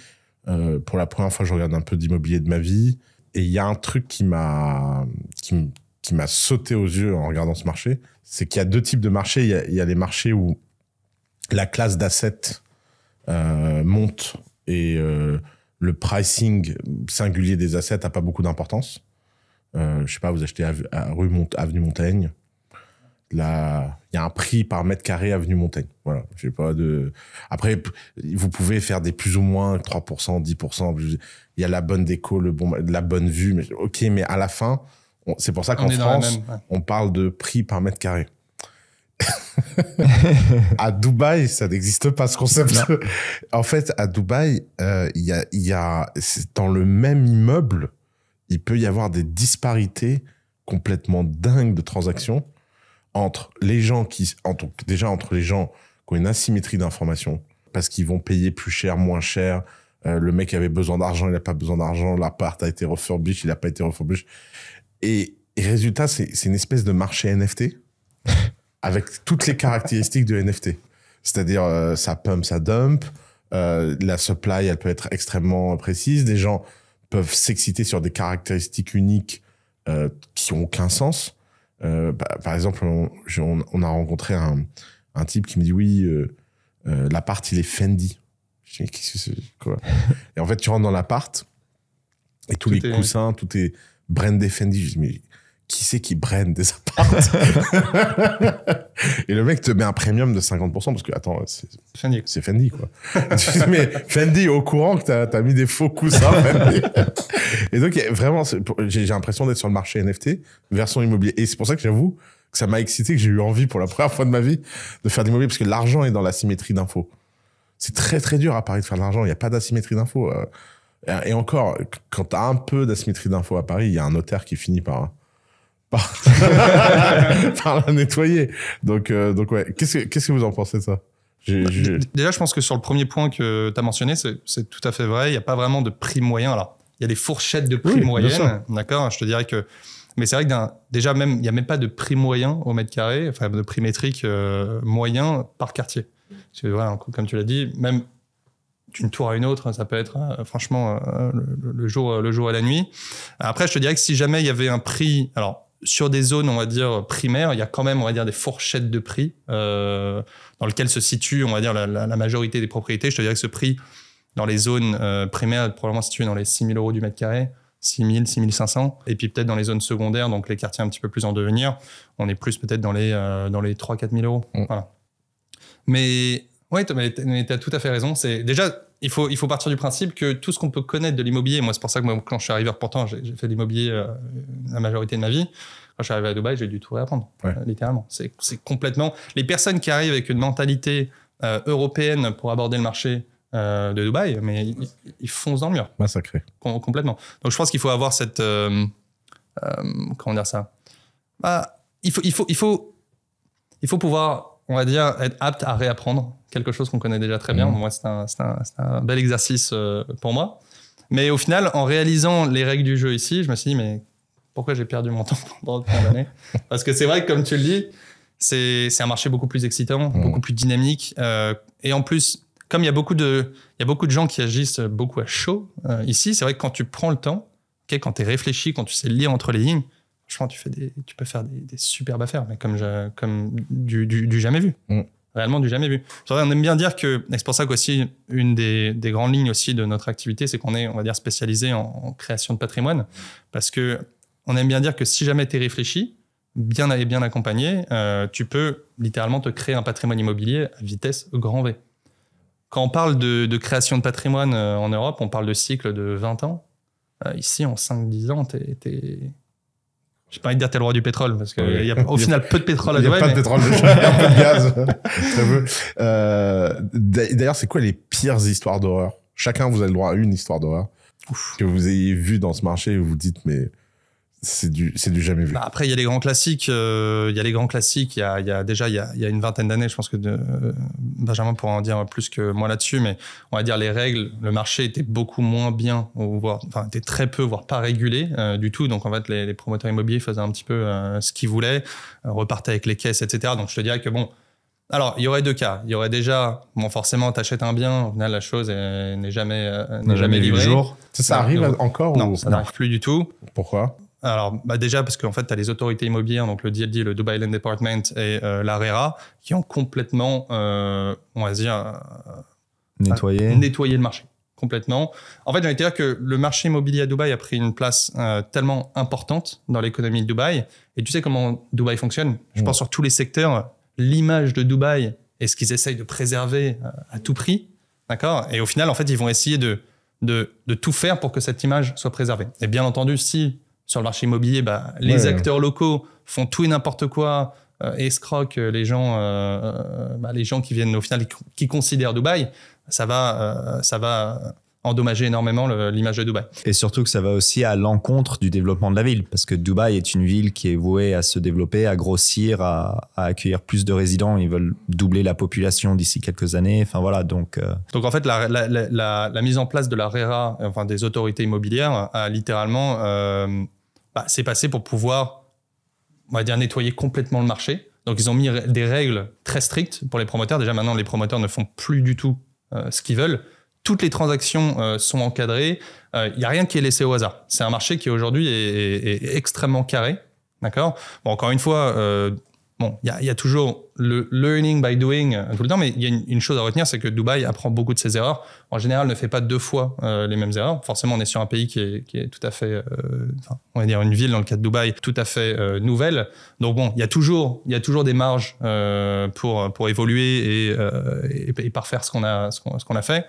[SPEAKER 1] Pour la première fois, je regarde un peu d'immobilier de ma vie. Et il y a un truc qui m'a sauté aux yeux en regardant ce marché, c'est qu'il y a 2 types de marchés. Il y a les marchés où la classe d'assets monte et le pricing singulier des assets n'a pas beaucoup d'importance. Je sais pas, vous achetez avenue Montaigne. Là, il y a un prix par mètre carré avenue Montaigne. Voilà, j'ai pas de. Après, vous pouvez faire des plus ou moins 3%, 10%. Il y a la bonne déco, la bonne vue. Mais ok, mais à la fin, c'est pour ça qu'en France, on parle de prix par mètre carré. À Dubaï, ça n'existe pas ce concept. En fait, à Dubaï, il y a dans le même immeuble, il peut y avoir des disparités complètement dingues de transactions entre les gens entre les gens qui ont une asymétrie d'information parce qu'ils vont payer plus cher, moins cher. Le mec avait besoin d'argent, il n'a pas besoin d'argent. L'appart a été refurbished, il n'a pas été refurbished. Et résultat, c'est une espèce de marché NFT avec toutes les caractéristiques de NFT. C'est-à-dire, ça pump, ça dump. La supply, elle peut être extrêmement précise. Des gens peuvent s'exciter sur des caractéristiques uniques qui n'ont aucun sens. Par exemple, on a rencontré un type qui me dit oui, l'appart il est Fendi. Je dis mais qu'est-ce que c'est quoi? Et en fait tu rentres dans l'appart et tous les coussins, tout est brandé Fendi. Je dis mais qui c'est qui brand des apparts? Et le mec te met un premium de 50% parce que attends, c'est Fendi quoi. Mais Fendi au courant que t'as mis des faux coussins Fendi. Et donc vraiment j'ai l'impression d'être sur le marché NFT version immobilier, et c'est pour ça que j'avoue que ça m'a excité, que j'ai eu envie pour la première fois de ma vie de faire de l'immobilier, parce que l'argent est dans l'asymétrie d'infos. C'est très très dur à Paris de faire de l'argent, il n'y a pas d'asymétrie d'infos. Et encore, quand t'as un peu d'asymétrie d'infos à Paris, il y a un notaire qui finit par la nettoyer. Donc ouais. Qu'est-ce que vous en pensez de ça?
[SPEAKER 2] Déjà, je pense que sur le premier point que tu as mentionné, c'est tout à fait vrai. Il n'y a pas vraiment de prix moyen. Alors, il y a des fourchettes de prix moyennes. D'accord. Je te dirais que. Mais c'est vrai que déjà, même, il n'y a même pas de prix moyen au mètre carré, enfin, de prix métrique moyen par quartier. Parce que, voilà, comme tu l'as dit, même d'une tour à une autre, ça peut être franchement le jour et la nuit. Après, je te dirais que si jamais il y avait un prix. Alors, sur des zones, on va dire, primaires, il y a quand même, on va dire, des fourchettes de prix dans lesquelles se situe, on va dire, la majorité des propriétés. Je te dirais que ce prix, dans les zones primaires, est probablement situé dans les 6 000 euros du mètre carré, 6 000, 6 500. Et puis peut-être dans les zones secondaires, donc les quartiers un petit peu plus en devenir, on est plus peut-être dans les 3 000 4 000 euros. Voilà. Mais ouais, tu as tout à fait raison. Déjà, il faut partir du principe que tout ce qu'on peut connaître de l'immobilier, moi c'est pour ça que moi, quand je suis arrivé, pourtant j'ai fait de l'immobilier la majorité de ma vie. Quand je suis arrivé à Dubaï, j'ai dû tout réapprendre, littéralement. C'est complètement... Les personnes qui arrivent avec une mentalité européenne pour aborder le marché de Dubaï, mais ils foncent dans le mur.
[SPEAKER 1] Massacré.
[SPEAKER 2] Complètement. Donc je pense qu'il faut avoir cette... comment dire ça? il faut pouvoir, on va dire, être apte à réapprendre quelque chose qu'on connaît déjà très bien. Moi, c'est un bel exercice pour moi. Mais au final, en réalisant les règles du jeu ici, je me suis dit, mais pourquoi j'ai perdu mon temps pendant tant d'années? Parce que c'est vrai que, comme tu le dis, c'est un marché beaucoup plus excitant, beaucoup plus dynamique. Et en plus, comme il y a beaucoup de gens qui agissent beaucoup à chaud ici, c'est vrai que quand tu prends le temps, quand tu es réfléchi, quand tu sais lire entre les lignes, franchement, tu peux faire des superbes affaires, mais comme du jamais vu. Réellement du jamais vu. On aime bien dire que, et c'est pour ça qu'aussi, une des grandes lignes aussi de notre activité, c'est qu'on est, on va dire, spécialisé en création de patrimoine. Parce que on aime bien dire que si jamais tu es réfléchi, bien accompagné, tu peux littéralement te créer un patrimoine immobilier à vitesse grand V. Quand on parle de création de patrimoine en Europe, on parle de cycle de 20 ans. Ici, en 5-10 ans, j'ai pas envie de dire t'es le roi du pétrole, parce qu'il y a au final peu de pétrole à Dubaï.
[SPEAKER 1] Il n'y a pas de pétrole, il y a un peu de gaz. D'ailleurs, c'est quoi les pires histoires d'horreur? Chacun, vous avez le droit à une histoire d'horreur que vous ayez vue dans ce marché et vous vous dites, mais c'est du jamais vu.
[SPEAKER 2] Après, il y a les grands classiques. Il y a une vingtaine d'années, je pense que Benjamin pourra en dire plus que moi là-dessus, mais on va dire les règles, le marché était beaucoup moins bien, était très peu, voire pas régulé du tout. Donc en fait, les promoteurs immobiliers faisaient un petit peu ce qu'ils voulaient, repartaient avec les caisses, etc. Donc je te dirais que alors, il y aurait deux cas. Il y aurait déjà, forcément, tu achètes un bien, au final, la chose n'est jamais livrée.
[SPEAKER 1] Ça arrive encore?
[SPEAKER 2] Non, ça n'arrive plus du tout.
[SPEAKER 1] Pourquoi?
[SPEAKER 2] Alors, déjà, parce qu'en fait, tu as les autorités immobilières, donc le DLD, le Dubai Land Department et l'ARERA, qui ont complètement, on va dire, nettoyé le marché. Complètement. En fait, j'ai envie de dire que le marché immobilier à Dubaï a pris une place tellement importante dans l'économie de Dubaï. Et tu sais comment Dubaï fonctionne? Je pense sur tous les secteurs, l'image de Dubaï est ce qu'ils essayent de préserver à tout prix. D'accord? Et au final, en fait, ils vont essayer de tout faire pour que cette image soit préservée. Et bien entendu, si sur le marché immobilier, les acteurs locaux font tout et n'importe quoi, escroquent les gens qui viennent au final, qui considèrent Dubaï, ça va endommager énormément l'image de Dubaï.
[SPEAKER 3] Et surtout que ça va aussi à l'encontre du développement de la ville, parce que Dubaï est une ville qui est vouée à se développer, à grossir, à accueillir plus de résidents. Ils veulent doubler la population d'ici quelques années. Enfin voilà, donc
[SPEAKER 2] en fait, la mise en place de la RERA, enfin des autorités immobilières, a littéralement c'est passé pour pouvoir, on va dire, nettoyer complètement le marché. Donc ils ont mis des règles très strictes pour les promoteurs. Déjà maintenant, les promoteurs ne font plus du tout ce qu'ils veulent. Toutes les transactions sont encadrées. Il n'y a rien qui est laissé au hasard. C'est un marché qui aujourd'hui est extrêmement carré. D'accord? Encore une fois, il y a toujours le learning by doing tout le temps, mais il y a une chose à retenir, c'est que Dubaï apprend beaucoup de ses erreurs. En général, ne fait pas 2 fois les mêmes erreurs. Forcément, on est sur un pays qui est tout à fait, on va dire une ville dans le cas de Dubaï, tout à fait nouvelle. Donc il y a toujours des marges pour évoluer et parfaire ce qu'on a fait.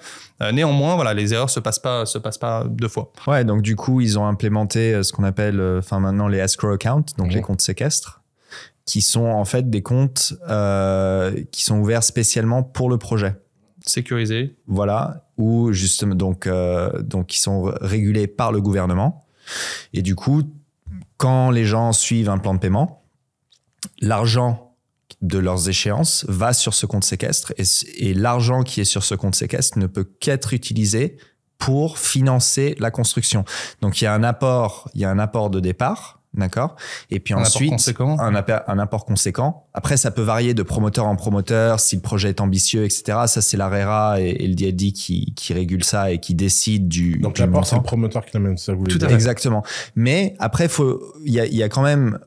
[SPEAKER 2] Néanmoins, les erreurs se passent pas 2 fois.
[SPEAKER 3] Ouais, donc du coup, ils ont implémenté ce qu'on appelle, maintenant les escrow accounts, donc les comptes séquestres, qui sont en fait des comptes qui sont ouverts spécialement pour le projet.
[SPEAKER 2] Sécurisés.
[SPEAKER 3] Voilà, ou justement, donc qui sont régulés par le gouvernement. Et du coup, quand les gens suivent un plan de paiement, l'argent de leurs échéances va sur ce compte séquestre et l'argent qui est sur ce compte séquestre ne peut qu'être utilisé pour financer la construction. Donc, il y a un apport de départ. D'accord. Et puis ensuite, un apport conséquent. Après, ça peut varier de promoteur en promoteur, si le projet est ambitieux, etc. Ça, c'est l'ARERA et le DLD qui régule ça et qui décide du.
[SPEAKER 1] Donc l'apport, c'est le promoteur qui l'amène, ça vous
[SPEAKER 3] Tout à fait. Exactement. Mais après, il y a quand même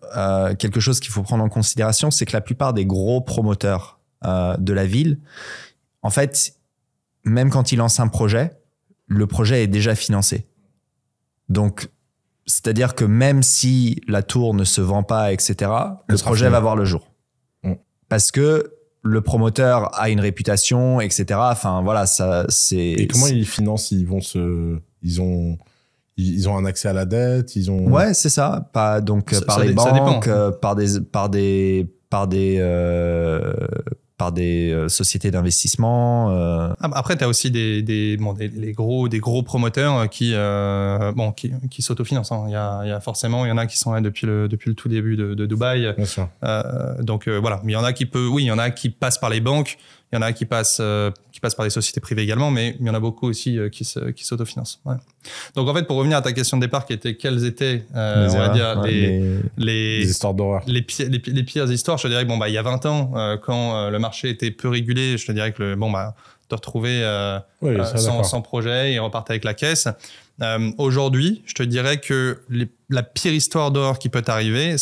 [SPEAKER 3] quelque chose qu'il faut prendre en considération, c'est que la plupart des gros promoteurs de la ville, en fait, même quand ils lancent un projet, le projet est déjà financé. Donc, c'est-à-dire que même si la tour ne se vend pas, etc., le projet va voir le jour. Parce que le promoteur a une réputation, etc. Enfin, voilà, ça, c'est...
[SPEAKER 1] Et comment ils financent? Ils ont un accès à la dette,
[SPEAKER 3] Ouais, c'est ça. Par les banques, par par des sociétés d'investissement.
[SPEAKER 2] Après, tu as aussi des gros promoteurs qui s'autofinancent. Hein. Il y a forcément, il y en a qui sont là depuis le tout début de Dubaï.
[SPEAKER 1] Bien sûr.
[SPEAKER 2] Donc voilà, il y en a il y en a qui passent par les banques. Il y en a qui passent par des sociétés privées également, mais il y en a beaucoup aussi qui s'autofinancent. Ouais. Donc en fait, pour revenir à ta question de départ, qui était quelles étaient, les
[SPEAKER 1] histoires d'horreur,
[SPEAKER 2] les pires histoires, je te dirais que il y a 20 ans, quand le marché était peu régulé, je te dirais que te retrouver sans projet et repartir avec la caisse. Aujourd'hui, je te dirais que la pire histoire d'horreur qui peut t'arriver,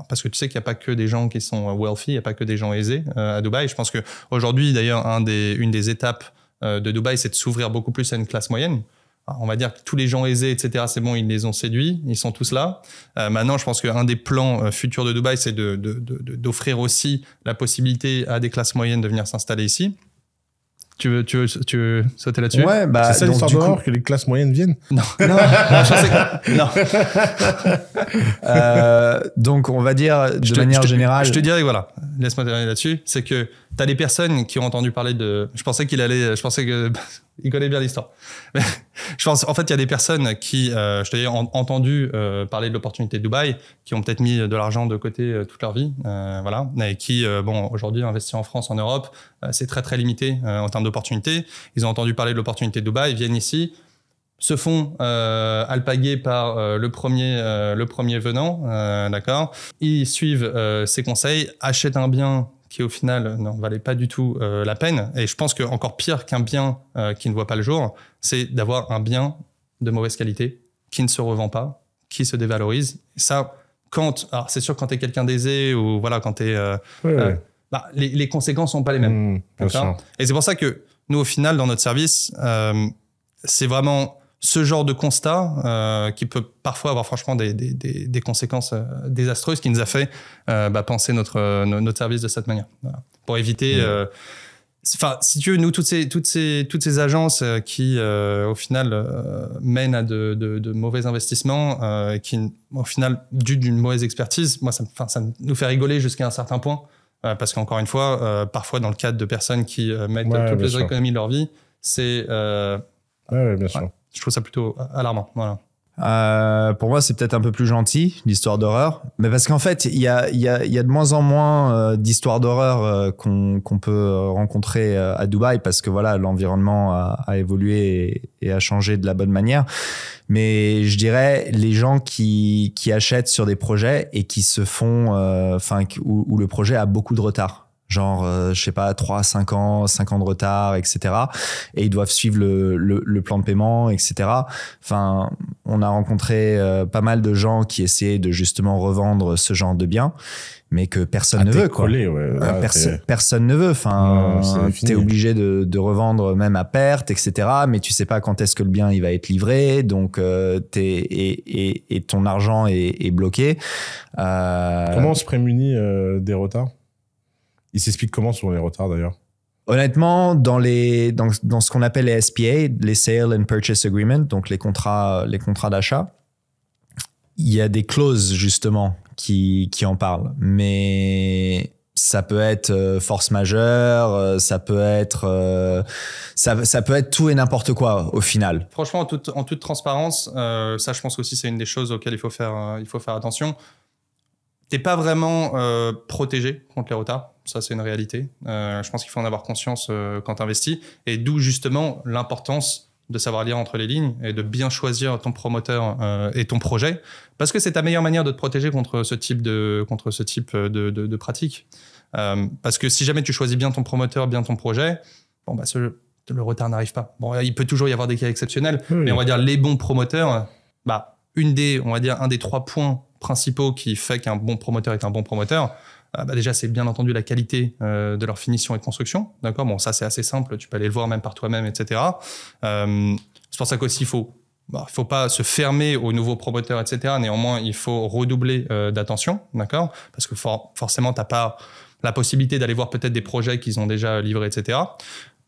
[SPEAKER 2] parce que tu sais qu'il n'y a pas que des gens qui sont wealthy, il n'y a pas que des gens aisés à Dubaï. Je pense qu'aujourd'hui, d'ailleurs, une des étapes de Dubaï, c'est de s'ouvrir beaucoup plus à une classe moyenne. Alors, on va dire que tous les gens aisés, etc., c'est bon, ils les ont séduits, ils sont tous là. Maintenant, je pense qu'un des plans futurs de Dubaï, c'est d'offrir aussi la possibilité à des classes moyennes de venir s'installer ici. Tu veux sauter là-dessus?
[SPEAKER 1] Ouais, c'est ça l'histoire d'horreur, que les classes moyennes viennent?
[SPEAKER 2] Non. Je pensais que... Non.
[SPEAKER 3] Donc, on va dire de manière générale.
[SPEAKER 2] Je te dirais, voilà, laisse-moi terminer là-dessus, c'est que tu as des personnes qui ont entendu parler de... Je pensais qu'il connaît bien l'histoire. Mais je pense, en fait, il y a des personnes qui, je te dis, ont entendu parler de l'opportunité de Dubaï, qui ont peut-être mis de l'argent de côté toute leur vie, voilà, et qui, aujourd'hui, investir en France, en Europe, c'est très, très limité en termes d'opportunités. Ils ont entendu parler de l'opportunité de Dubaï, viennent ici, se font alpaguer par le premier venant, d'accord. Ils suivent ses conseils, achètent un bien qui au final ne valait pas du tout la peine. Et je pense qu'encore pire qu'un bien qui ne voit pas le jour, c'est d'avoir un bien de mauvaise qualité qui ne se revend pas, qui se dévalorise. Et ça, alors c'est sûr quand tu es quelqu'un d'aisé ou voilà, quand tu es... les conséquences sont pas les mêmes. Et c'est pour ça que nous, au final, dans notre service, c'est vraiment ce genre de constat qui peut parfois avoir franchement des conséquences désastreuses qui nous a fait penser notre service de cette manière. Voilà. Pour éviter... si tu veux, nous, toutes ces agences qui, au final, mènent à de mauvais investissements, qui, au final, dû d'une mauvaise expertise, moi, ça nous fait rigoler jusqu'à un certain point. Parce qu'encore une fois, parfois, dans le cadre de personnes qui mettent toutes les économies de leur vie, c'est...
[SPEAKER 1] bien sûr.
[SPEAKER 2] Je trouve ça plutôt alarmant. Voilà.
[SPEAKER 3] Pour moi, c'est peut-être un peu plus gentil, l'histoire d'horreur. Mais parce qu'en fait, il y a de moins en moins d'histoires d'horreur qu'on peut rencontrer à Dubaï parce que voilà, l'environnement a évolué et a changé de la bonne manière. Mais je dirais, les gens qui achètent sur des projets et qui se font... où le projet a beaucoup de retard. Genre, je sais pas, 3, 5 ans de retard, etc. Et ils doivent suivre le plan de paiement, etc. Enfin, on a rencontré pas mal de gens qui essayaient de justement revendre ce genre de biens, mais que personne ne veut, quoi. Personne ne veut. Enfin, t'es obligé de revendre même à perte, etc. Mais tu sais pas quand est-ce que le bien il va être livré, donc et ton argent est bloqué.
[SPEAKER 1] Comment on se prémunit des retards? Il s'explique comment sur les retards d'ailleurs?
[SPEAKER 3] Honnêtement, dans ce qu'on appelle les SPA, les Sale and Purchase Agreement, donc les contrats d'achat, il y a des clauses justement qui en parlent. Mais ça peut être force majeure, ça peut être tout et n'importe quoi au final.
[SPEAKER 2] Franchement, en toute transparence, ça je pense aussi c'est une des choses auxquelles il faut faire attention. T'es pas vraiment protégé contre les retards. Ça, c'est une réalité. Je pense qu'il faut en avoir conscience quand tu investis. Et d'où justement l'importance de savoir lire entre les lignes et de bien choisir ton promoteur et ton projet. Parce que c'est ta meilleure manière de te protéger contre ce type de pratique. Parce que si jamais tu choisis bien ton promoteur, bien ton projet, le retard n'arrive pas. Bon, il peut toujours y avoir des cas exceptionnels, mais on va dire les bons promoteurs, un des 3 points principaux qui fait qu'un bon promoteur est un bon promoteur, déjà, c'est bien entendu la qualité de leur finition et de construction. D'accord, bon, ça, c'est assez simple. Tu peux aller le voir même par toi-même, etc. C'est pour ça qu'aussi, il faut pas se fermer aux nouveaux promoteurs, etc. Néanmoins, il faut redoubler d'attention, d'accord, parce que forcément, tu n'as pas la possibilité d'aller voir peut-être des projets qu'ils ont déjà livrés, etc.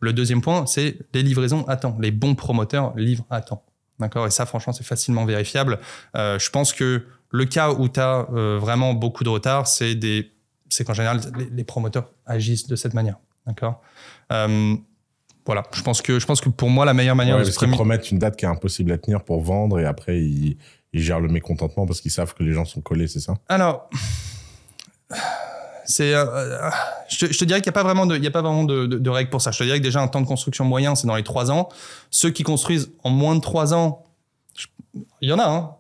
[SPEAKER 2] Le deuxième point, c'est les livraisons à temps. Les bons promoteurs livrent à temps. D'accord, et ça, franchement, c'est facilement vérifiable. Je pense que le cas où tu as vraiment beaucoup de retard, c'est des c'est qu'en général, les promoteurs agissent de cette manière. D'accord. Voilà, je pense que pour moi, la meilleure manière de se
[SPEAKER 1] prémunir... Ils promettent une date qui est impossible à tenir pour vendre et après, ils gèrent le mécontentement parce qu'ils savent que les gens sont collés, c'est ça?
[SPEAKER 2] Alors, je te dirais qu'il n'y a pas vraiment de règles pour ça. Je te dirais que déjà, un temps de construction moyen, c'est dans les 3 ans. Ceux qui construisent en moins de 3 ans, il y en a, hein.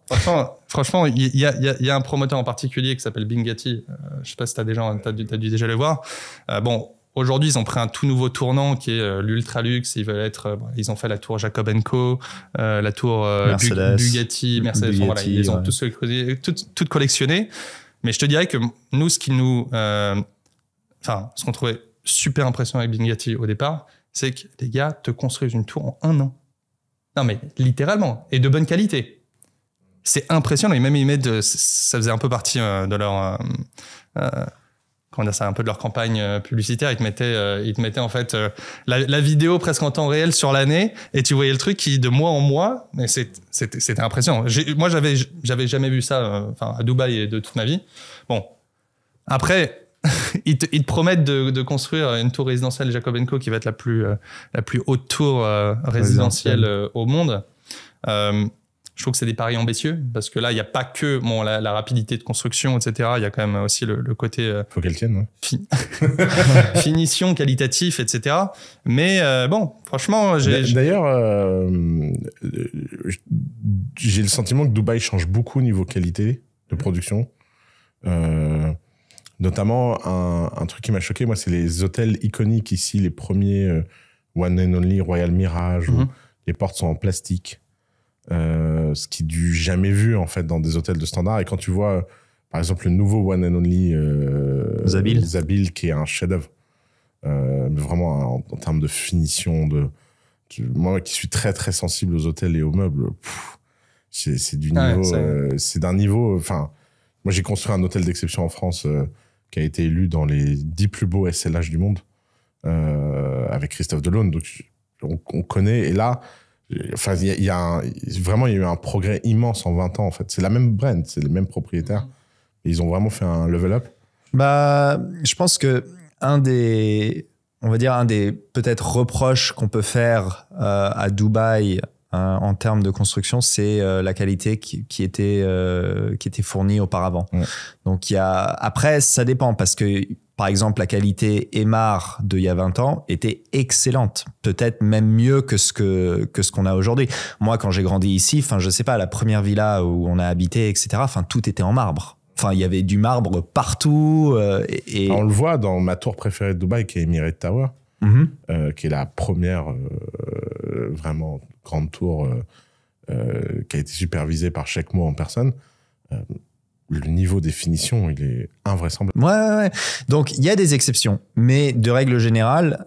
[SPEAKER 2] Franchement, il y a un promoteur en particulier qui s'appelle Bingati. Je sais pas si t'as dû déjà le voir. Bon, aujourd'hui, ils ont pris un tout nouveau tournant qui est l'ultra luxe. Ils ont fait la tour Jacob & Co, la tour Bugatti, Mercedes.
[SPEAKER 3] Bugatti,
[SPEAKER 2] voilà, ils ont tous toutes collectionnées. Mais je te dirais que nous, ce qu'on trouvait super impressionnant avec Bingati au départ, c'est que les gars te construisent une tour en 1 an. Non, mais littéralement. Et de bonne qualité. C'est impressionnant. Et même, ça faisait un peu partie de leur... comment dire ça, un peu de leur campagne publicitaire. Ils te mettaient en fait la vidéo presque en temps réel sur l'année. Et tu voyais le truc qui, de mois en mois, mais c'était impressionnant. Moi, j'avais jamais vu ça à Dubaï de toute ma vie. Bon. Après... ils te promettent de construire une tour résidentielle Jacob & Co qui va être la plus haute tour résidentielle au monde. Je trouve que c'est des paris ambitieux parce que là, il n'y a pas que la rapidité de construction, etc. Il y a quand même aussi le côté...
[SPEAKER 1] faut qu'elle tienne,
[SPEAKER 2] finition, qualitatif, etc. Mais bon, franchement...
[SPEAKER 1] D'ailleurs, j'ai le sentiment que Dubaï change beaucoup au niveau qualité de production. Notamment, un truc qui m'a choqué, moi, c'est les hôtels iconiques ici, les premiers One and Only, Royal Mirage, où les portes sont en plastique. Ce qui est du jamais vu, en fait, dans des hôtels de standard. Et quand tu vois, par exemple, le nouveau One and Only Zabil, qui est un chef-d'œuvre, mais vraiment en termes de finition, moi qui suis très, très sensible aux hôtels et aux meubles, c'est du niveau... c'est d'un niveau... Enfin, moi, j'ai construit un hôtel d'exception en France... qui a été élu dans les 10 plus beaux SLH du monde, avec Christophe Delaune. Donc, on connaît. Et là, enfin, il y a eu un progrès immense en 20 ans, en fait. C'est la même brand, c'est les mêmes propriétaires. Et ils ont vraiment fait un level up.
[SPEAKER 3] Je pense que un des peut-être reproches qu'on peut faire à Dubaï en termes de construction, c'est la qualité qui était fournie auparavant. Donc après, ça dépend parce que par exemple la qualité Aymar d'il y a 20 ans était excellente, peut-être même mieux que ce qu'on a aujourd'hui. Moi, quand j'ai grandi ici, je sais pas, la première villa où on a habité, etc. Tout était en marbre. Il y avait du marbre partout.
[SPEAKER 1] On le voit dans ma tour préférée de Dubaï, qui est Emirates Tower, qui est la première vraiment grande tour qui a été supervisée par Sheikh Mo en personne. Le niveau des finitions, il est invraisemblable.
[SPEAKER 3] Ouais. Donc, il y a des exceptions. Mais de règle générale,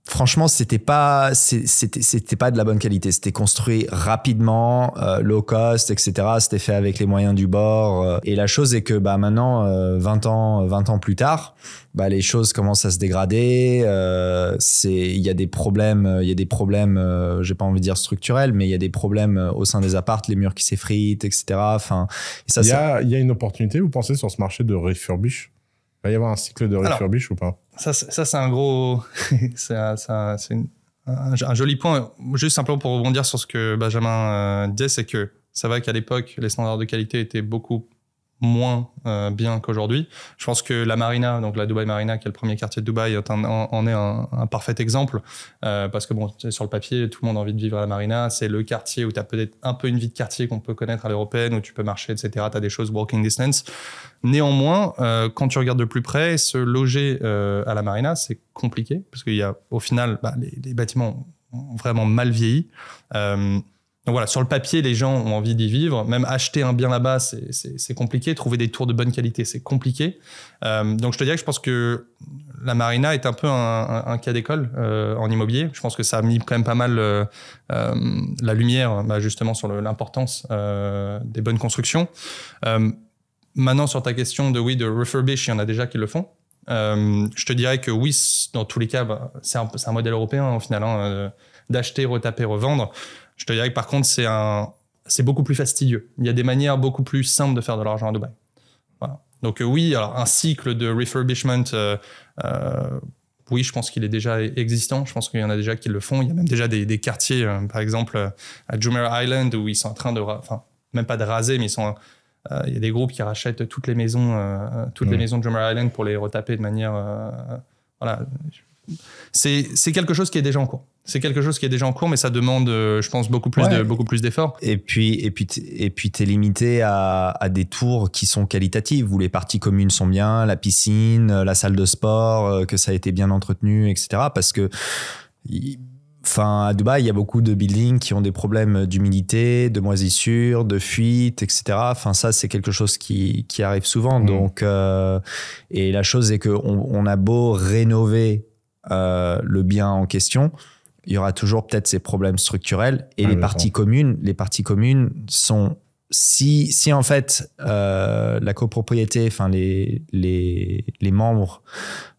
[SPEAKER 3] franchement, c'était pas de la bonne qualité. C'était construit rapidement, low cost, etc. C'était fait avec les moyens du bord. Et la chose est que maintenant, 20 ans plus tard, les choses commencent à se dégrader. Il y a des problèmes, j'ai pas envie de dire structurels, mais il y a des problèmes au sein des appartes, les murs qui s'effritent, etc.
[SPEAKER 1] Il y a une opportunité, vous pensez, sur ce marché de refurbish? Il va y avoir un cycle de refurbish ou pas? Ça
[SPEAKER 2] c'est un gros... c'est un joli point. Juste simplement pour rebondir sur ce que Benjamin disait, c'est que ça va qu'à l'époque, les standards de qualité étaient beaucoup moins bien qu'aujourd'hui. Je pense que la Marina, donc la Dubai Marina, qui est le premier quartier de Dubaï, en est un parfait exemple. Parce que sur le papier, tout le monde a envie de vivre à la Marina. C'est le quartier où tu as peut-être un peu une vie de quartier qu'on peut connaître à l'européenne, où tu peux marcher, etc. Tu as des choses walking distance. Néanmoins, quand tu regardes de plus près, se loger à la Marina, c'est compliqué. Parce qu'il y a, au final, les bâtiments ont vraiment mal vieilli. Donc voilà, sur le papier, les gens ont envie d'y vivre. Même acheter un bien là-bas, c'est compliqué. Trouver des tours de bonne qualité, c'est compliqué. Donc je te dirais que je pense que la Marina est un peu un cas d'école en immobilier. Je pense que ça a mis quand même pas mal la lumière justement sur l'importance des bonnes constructions. Maintenant, sur ta question de refurbish, il y en a déjà qui le font. Je te dirais que oui, dans tous les cas, c'est un modèle européen au final, d'acheter, retaper, revendre. Je te dirais que par contre, c'est beaucoup plus fastidieux. Il y a des manières beaucoup plus simples de faire de l'argent à Dubaï. Voilà. Donc oui, alors un cycle de refurbishment, oui, je pense qu'il est déjà existant. Je pense qu'il y en a déjà qui le font. Il y a même déjà des quartiers, par exemple à Jumeirah Island, où ils sont en train de, enfin même pas de raser, mais il y a des groupes qui rachètent toutes les maisons de Jumeirah Island pour les retaper de manière, voilà. C'est quelque chose qui est déjà en cours. C'est quelque chose qui est déjà en cours, mais ça demande, je pense, beaucoup plus d'efforts.
[SPEAKER 3] Et puis t'es limité à des tours qui sont qualitatives, où les parties communes sont bien, la piscine, la salle de sport, que ça a été bien entretenu, etc. Parce que, à Dubaï, il y a beaucoup de buildings qui ont des problèmes d'humidité, de moisissure, de fuite, etc. Ça, c'est quelque chose qui arrive souvent. Donc, et la chose est qu'on a beau rénover le bien en question, il y aura toujours peut-être ces problèmes structurels et les parties communes sont si en fait la copropriété, les membres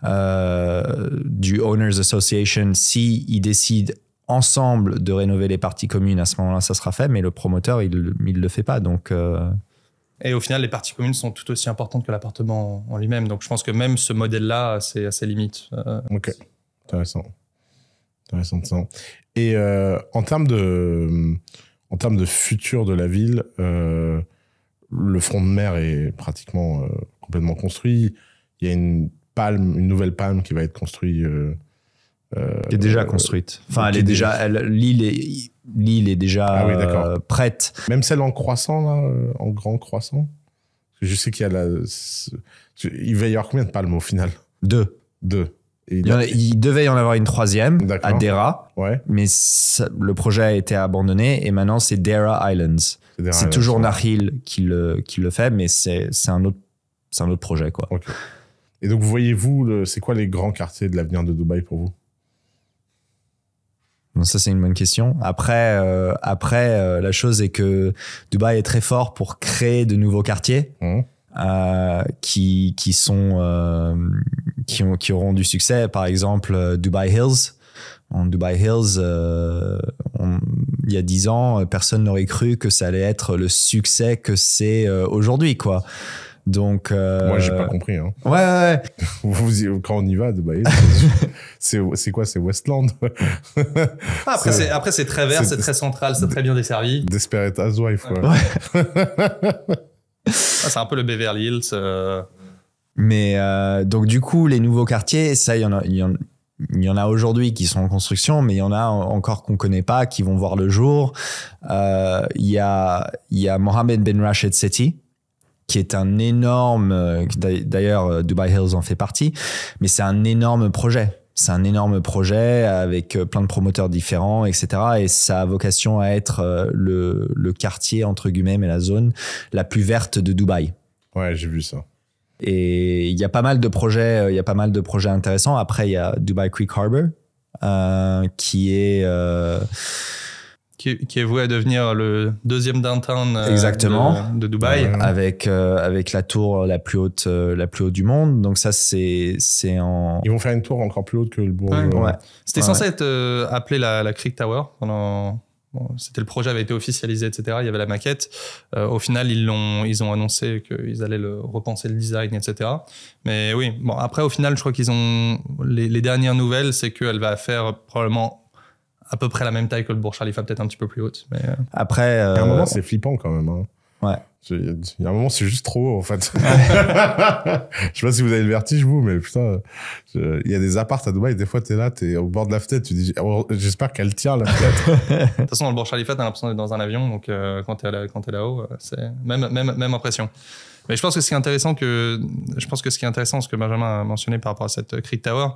[SPEAKER 3] du Owners Association, si ils décident ensemble de rénover les parties communes, à ce moment-là ça sera fait, mais le promoteur il le fait pas, donc
[SPEAKER 2] Et au final, les parties communes sont tout aussi importantes que l'appartement en lui-même. Donc, je pense que même ce modèle-là, c'est à ses limites.
[SPEAKER 1] Ok, intéressant. Et en termes de futur de la ville, le front de mer est pratiquement complètement construit. Il y a une nouvelle palme qui va être construite.
[SPEAKER 3] Qui est déjà construite. L'île est déjà prête.
[SPEAKER 1] Même celle en croissant, là, en grand croissant. Je sais qu'il y a il va y avoir combien de palmes au final?
[SPEAKER 3] 2. Il devait y en avoir une 3e à Deira, mais le projet a été abandonné et maintenant c'est Deira Islands. C'est toujours Nakheel qui le fait, mais c'est un autre projet, quoi.
[SPEAKER 1] Okay. Et donc, voyez-vous, c'est quoi les grands quartiers de l'avenir de Dubaï pour vous?
[SPEAKER 3] Bon, ça, c'est une bonne question. Après, la chose est que Dubaï est très fort pour créer de nouveaux quartiers qui auront du succès. Par exemple, Dubai Hills. En Dubai Hills, il y a 10 ans, personne n'aurait cru que ça allait être le succès que c'est aujourd'hui, quoi. Donc,
[SPEAKER 1] moi, j'ai pas compris. Hein.
[SPEAKER 3] Ouais.
[SPEAKER 1] Quand on y va à Dubaï, c'est quoi? C'est Westland.
[SPEAKER 2] Après, c'est très vert, c'est très central, c'est très bien desservi.
[SPEAKER 1] Desperate Housewives, quoi.
[SPEAKER 2] Ouais. C'est un peu le Beverly Hills.
[SPEAKER 3] Mais donc, du coup, les nouveaux quartiers, ça, il y en a aujourd'hui qui sont en construction, mais il y en a encore qu'on connaît pas, qui vont voir le jour. Il y a Mohammed bin Rashid City, qui est un énorme, d'ailleurs Dubai Hills en fait partie, mais c'est un énorme projet. C'est un énorme projet avec plein de promoteurs différents, etc. Et ça a vocation à être le quartier, entre guillemets, mais la zone la plus verte de Dubaï.
[SPEAKER 1] Ouais, j'ai vu ça.
[SPEAKER 3] Et il y a pas mal de projets intéressants. Après, il y a Dubai Creek Harbor, qui est
[SPEAKER 2] voué à devenir le deuxième downtown de Dubaï.
[SPEAKER 3] Avec la tour la plus haute du monde. Donc ça, c'est en...
[SPEAKER 1] Ils vont faire une tour encore plus haute que le Burj.
[SPEAKER 2] Ouais. C'était censé être appelé la Creek Tower pendant... le projet avait été officialisé, etc. Il y avait la maquette. Au final, ils ont annoncé qu'ils allaient repenser le design, etc. Mais oui, bon, après, au final, je crois qu'ils ont... Les dernières nouvelles, c'est qu'elle va faire probablement à peu près la même taille que le Burj Khalifa, peut-être un petit peu plus haute. Mais
[SPEAKER 3] après,
[SPEAKER 1] à un moment, c'est flippant quand même. Hein.
[SPEAKER 3] Ouais.
[SPEAKER 1] Il y a un moment, c'est juste trop haut, en fait. Je sais pas si vous avez le vertige, vous, mais putain, il y a des apparts à Dubaï, des fois, t'es au bord de la fenêtre, tu dis, j'espère qu'elle tient, la fenêtre.
[SPEAKER 2] De toute façon, dans le Burj Khalifa, t'as l'impression d'être dans un avion, donc quand t'es là-haut, c'est même impression. Mais je pense que ce qui est intéressant, ce que Benjamin a mentionné par rapport à cette Creek Tower,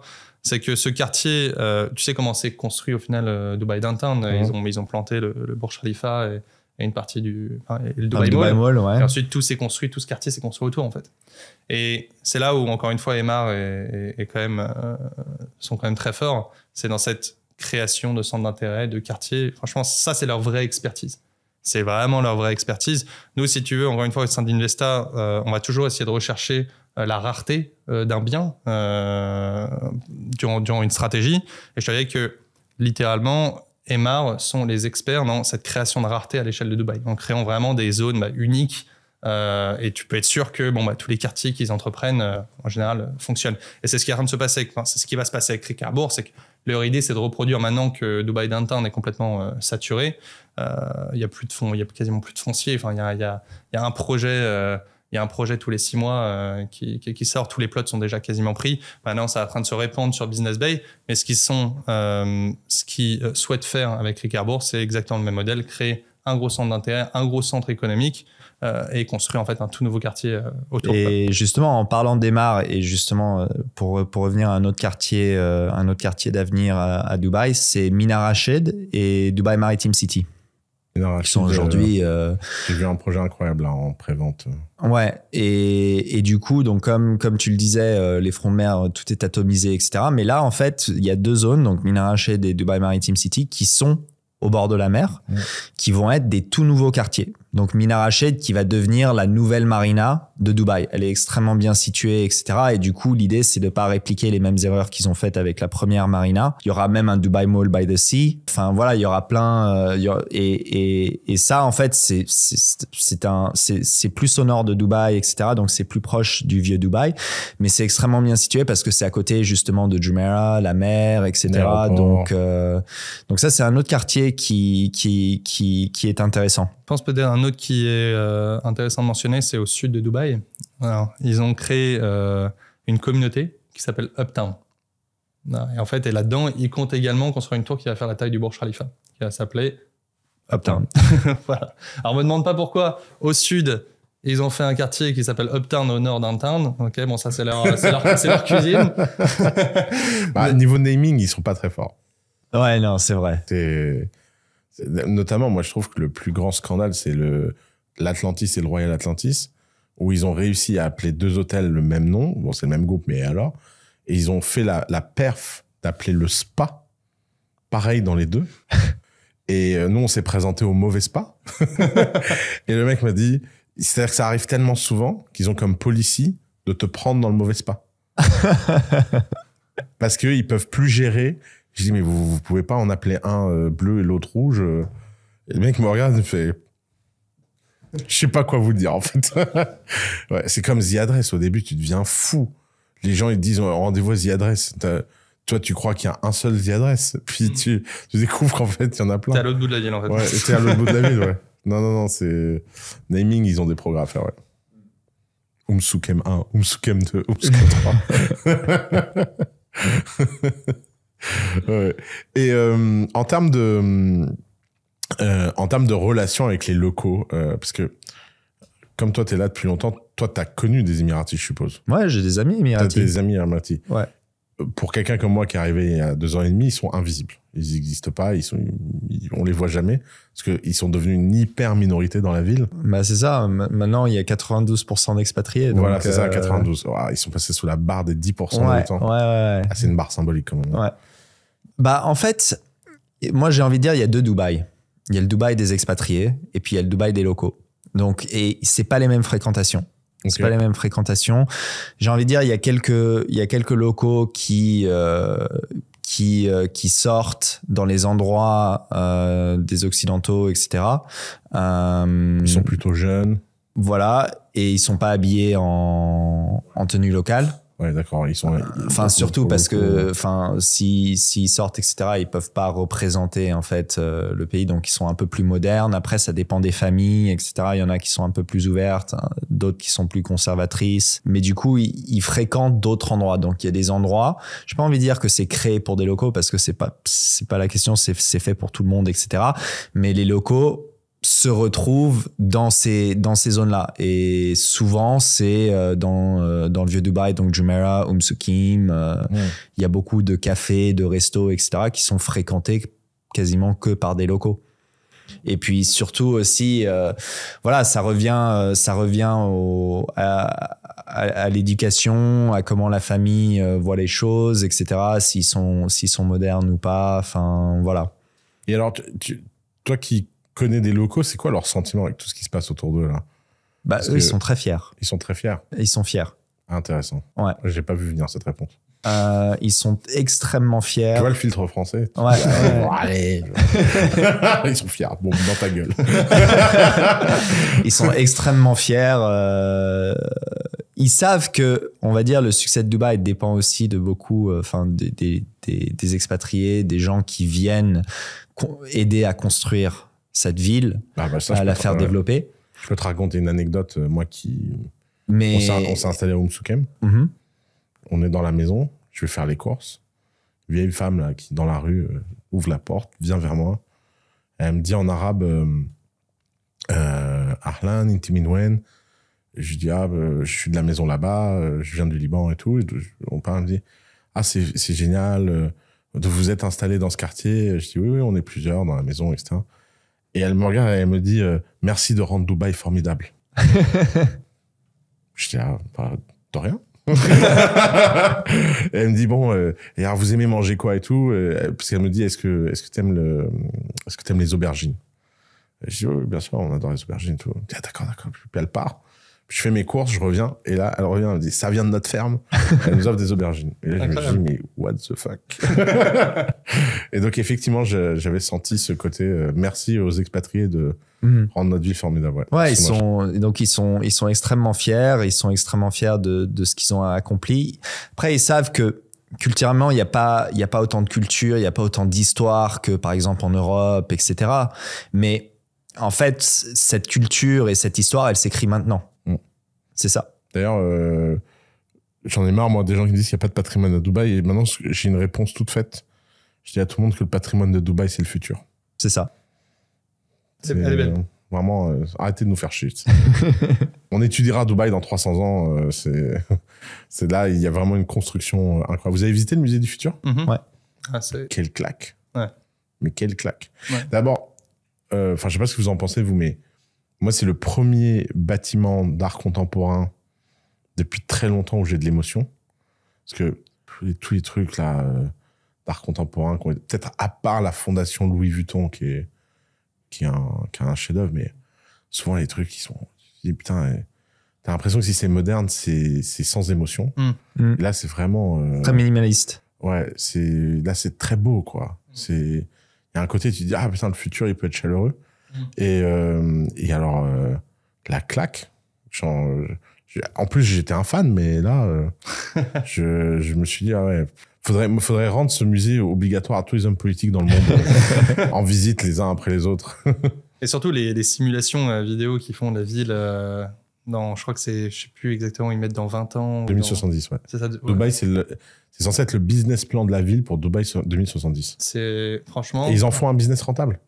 [SPEAKER 2] c'est que ce quartier, tu sais comment c'est construit au final Dubai Downtown. Ils ont planté le Burj Khalifa et une partie le Dubai Mall.
[SPEAKER 3] Ouais.
[SPEAKER 2] Et ensuite, tout ce quartier s'est construit autour, en fait. Et c'est là où, encore une fois, Emaar sont quand même très forts. C'est dans cette création de centres d'intérêt, de quartiers. Franchement, ça, c'est leur vraie expertise. C'est vraiment leur vraie expertise. Nous, si tu veux, encore une fois, au sein d'Investa, on va toujours essayer de rechercher la rareté d'un bien durant une stratégie. Et je te dirais que, littéralement, Emaar sont les experts dans cette création de rareté à l'échelle de Dubaï, en créant vraiment des zones uniques Et tu peux être sûr que tous les quartiers qu'ils entreprennent, en général, fonctionnent. Et c'est ce qui est en train de se passer. C'est ce qui va se passer avec Rick Harbour. C'est que leur idée, c'est de reproduire maintenant que Dubai Downtown est complètement saturé. Il y a plus de fonds, il y a quasiment plus de foncier. Enfin, il y a un projet. Il y a un projet tous les 6 mois qui sort. Tous les plots sont déjà quasiment pris. Maintenant, ça est en train de se répandre sur Business Bay. Mais ce qu'ils souhaitent faire avec Rick Harbour, c'est exactement le même modèle. Créer un gros centre d'intérêt, un gros centre économique et construire en fait un tout nouveau quartier autour.
[SPEAKER 3] Et justement, en parlant d'Emar et justement pour revenir à un autre quartier d'avenir à Dubaï, c'est Mina Rached et Dubai Maritime City.
[SPEAKER 1] Qui sont aujourd'hui. J'ai vu un projet incroyable là, en pré-vente.
[SPEAKER 3] Ouais, et du coup, donc comme tu le disais, les fronts de mer, tout est atomisé, etc. Mais là, en fait, il y a 2 zones, donc Mina Rached et Dubai Maritime City, qui sont au bord de la mer, qui vont être des tout nouveaux quartiers. Donc Mina Rached qui va devenir la nouvelle marina de Dubaï. Elle est extrêmement bien située, etc. Et du coup, l'idée, c'est de ne pas répliquer les mêmes erreurs qu'ils ont faites avec la première marina. Il y aura même un Dubai Mall by the Sea. Enfin voilà, il y aura plein. Et ça, en fait, c'est plus au nord de Dubaï, etc. Donc c'est plus proche du vieux Dubaï, mais c'est extrêmement bien situé parce que c'est à côté justement de Jumeirah, la mer, etc. Donc ça, c'est un autre quartier qui est intéressant.
[SPEAKER 2] Je pense peut-être un autre qui est intéressant de mentionner, c'est au sud de Dubaï. Alors, ils ont créé une communauté qui s'appelle Uptown. Et en fait, là-dedans, ils comptent également construire une tour qui va faire la taille du Burj Khalifa, qui va s'appeler Uptown. Voilà. Alors, on me demande pas pourquoi au sud, ils ont fait un quartier qui s'appelle Uptown au nord Downtown. Ok, bon, ça, c'est leur cuisine.
[SPEAKER 1] Niveau naming, ils sont pas très forts.
[SPEAKER 3] Ouais, non, c'est vrai.
[SPEAKER 1] Notamment, moi, je trouve que le plus grand scandale, c'est l'Atlantis et le Royal Atlantis, où ils ont réussi à appeler 2 hôtels le même nom. Bon, c'est le même groupe, mais alors. Et ils ont fait la perf d'appeler le spa pareil dans les 2. Et nous, on s'est présenté au mauvais spa. Et le mec m'a dit, c'est-à-dire que ça arrive tellement souvent qu'ils ont comme policy de te prendre dans le mauvais spa. Parce qu'ils peuvent plus gérer. Je dis, mais vous pouvez pas en appeler un bleu et l'autre rouge. Et le mec me regarde et me fait, je sais pas quoi vous dire, en fait. Ouais, c'est comme The Address. Au début, tu deviens fou. Les gens, ils te disent, rendez-vous à The Address. Toi, tu crois qu'il y a un seul The Address. Puis tu découvres qu'en fait, il y en a plein.
[SPEAKER 2] T'es à l'autre bout de la ville, en fait.
[SPEAKER 1] Ouais, t'es à l'autre bout de la ville, ouais. Non, c'est... Naming, ils ont des progrès à faire, ouais. Umsukem 1, Umsukem 2, Umsukem 3. Ouais. Et en termes de relations avec les locaux, parce que comme toi, t'es là depuis longtemps, toi, t'as connu des Émiratis, je suppose.
[SPEAKER 3] Ouais, j'ai des amis Émiratis.
[SPEAKER 1] T'as des amis Émiratis.
[SPEAKER 3] Ouais.
[SPEAKER 1] Pour quelqu'un comme moi qui est arrivé il y a 2 ans et demi, ils sont invisibles. Ils n'existent pas, on les voit jamais, parce qu'ils sont devenus une hyper minorité dans la ville.
[SPEAKER 3] Bah c'est ça, maintenant il y a 92% d'expatriés.
[SPEAKER 1] Voilà, c'est ça, 92. Oh, ils sont passés sous la barre des 10%
[SPEAKER 3] ouais,
[SPEAKER 1] de temps.
[SPEAKER 3] Ouais.
[SPEAKER 1] Ah, c'est une barre symbolique quand même.
[SPEAKER 3] Ouais. Bah en fait, moi j'ai envie de dire, il y a 2 Dubaï. Il y a le Dubaï des expatriés, et puis il y a le Dubaï des locaux. Donc, et c'est pas les mêmes fréquentations. C'est pas les mêmes fréquentations. J'ai envie de dire, il y a quelques locaux qui sortent dans les endroits des Occidentaux, etc.
[SPEAKER 1] Ils sont plutôt jeunes.
[SPEAKER 3] Voilà, et ils sont pas habillés en tenue locale.
[SPEAKER 1] Ouais, d'accord.
[SPEAKER 3] Enfin, surtout parce que, enfin, s'ils sortent, etc., ils peuvent pas représenter en fait le pays, donc ils sont un peu plus modernes. Après, ça dépend des familles, etc. Il y en a qui sont un peu plus ouvertes, d'autres qui sont plus conservatrices. Mais du coup, ils fréquentent d'autres endroits. Donc, il y a des endroits. J'ai pas envie de dire que c'est créé pour des locaux parce que c'est pas la question. C'est fait pour tout le monde, etc. Mais les locaux se retrouvent dans ces zones-là. Et souvent, c'est dans le vieux Dubaï, donc Jumeirah, Sukim. Il y a beaucoup de cafés, de restos, etc. qui sont fréquentés quasiment que par des locaux. Et puis surtout aussi, voilà, ça revient à l'éducation, à comment la famille voit les choses, etc. S'ils sont modernes ou pas. Enfin, voilà.
[SPEAKER 1] Et alors, toi qui connais des locaux, c'est quoi leur sentiment avec tout ce qui se passe autour d'eux là?
[SPEAKER 3] Bah, eux, ils sont très fiers.
[SPEAKER 1] Ils sont très fiers.
[SPEAKER 3] Ils sont fiers.
[SPEAKER 1] Intéressant.
[SPEAKER 3] Ouais.
[SPEAKER 1] J'ai pas vu venir cette réponse.
[SPEAKER 3] Ils sont extrêmement fiers.
[SPEAKER 1] Tu vois le filtre français?
[SPEAKER 3] Ouais.
[SPEAKER 1] Bon, allez. Ils sont fiers. Bon, dans ta gueule.
[SPEAKER 3] Ils sont extrêmement fiers. Ils savent que, on va dire, le succès de Dubaï dépend aussi de beaucoup, des expatriés, des gens qui viennent aider à construire cette ville, à la faire développer.
[SPEAKER 1] Je peux te raconter une anecdote, moi on s'est installé à Soukem.
[SPEAKER 3] Mm-hmm.
[SPEAKER 1] On est dans la maison, je vais faire les courses. Une vieille femme là, qui, dans la rue, ouvre la porte, vient vers moi. Elle me dit en arabe Ahlan, inti min wen. Je lui dis je suis de la maison là-bas, je viens du Liban et tout. On parle, elle me dit c'est génial, vous êtes installé dans ce quartier. Je dis oui, on est plusieurs dans la maison, etc. Et elle me regarde et elle me dit merci de rendre Dubaï formidable. Je dis de rien. Et elle me dit bon, et alors vous aimez manger quoi et tout, parce qu'elle me dit est-ce que t'aimes les aubergines? Je dis oui, bien sûr, on adore les aubergines et tout. Elle dit d'accord. Puis elle part. Je fais mes courses, je reviens, et là, elle revient, elle me dit, ça vient de notre ferme. Elle nous offre des aubergines. Et là, je me dis, mais what the fuck? Et donc, effectivement, j'avais senti ce côté, merci aux expatriés de rendre notre vie formidable.
[SPEAKER 3] Ouais, ils sont extrêmement fiers, de ce qu'ils ont accompli. Après, ils savent que, culturellement, il y a pas autant de culture, il n'y a pas autant d'histoire que, par exemple, en Europe, etc. Mais, en fait, cette culture et cette histoire, elle s'écrit maintenant. C'est ça.
[SPEAKER 1] D'ailleurs, j'en ai marre, moi, des gens qui disent qu'il n'y a pas de patrimoine à Dubaï. Et maintenant, j'ai une réponse toute faite. Je dis à tout le monde que le patrimoine de Dubaï, c'est le futur.
[SPEAKER 3] C'est ça.
[SPEAKER 2] Elle est belle.
[SPEAKER 1] Vraiment, arrêtez de nous faire chier. On étudiera Dubaï dans 300 ans. C'est là, il y a vraiment une construction incroyable. Vous avez visité le musée du futur?
[SPEAKER 3] Ouais.
[SPEAKER 1] Quelle claque.
[SPEAKER 2] Ouais.
[SPEAKER 1] Mais quelle claque.
[SPEAKER 2] Ouais.
[SPEAKER 1] D'abord, je sais pas ce que vous en pensez, vous, mais moi, c'est le premier bâtiment d'art contemporain depuis très longtemps où j'ai de l'émotion. Parce que tous les trucs là d'art contemporain, peut-être à part la fondation Louis Vuitton qui a un chef-d'œuvre, mais souvent les trucs qui sont... Tu dis, putain, t'as l'impression que si c'est moderne, c'est sans émotion. Là, c'est vraiment...
[SPEAKER 3] très minimaliste.
[SPEAKER 1] Ouais, là, c'est très beau, quoi. Il y a un côté, tu te dis, ah putain, le futur, il peut être chaleureux. Et alors, la claque, en plus, j'étais un fan, mais là, je me suis dit, ah ouais, faudrait rendre ce musée obligatoire à tous les hommes politiques dans le monde, en visite les uns après les autres.
[SPEAKER 2] Et surtout, les simulations vidéo qui font la ville, je crois que je sais plus exactement, ils mettent dans 20 ans.
[SPEAKER 1] 2070, ouais.
[SPEAKER 2] C'est ça.
[SPEAKER 1] Dubaï, c'est censé être le business plan de la ville pour Dubaï 2070.
[SPEAKER 2] C'est, franchement...
[SPEAKER 1] Et ils en font un business rentable.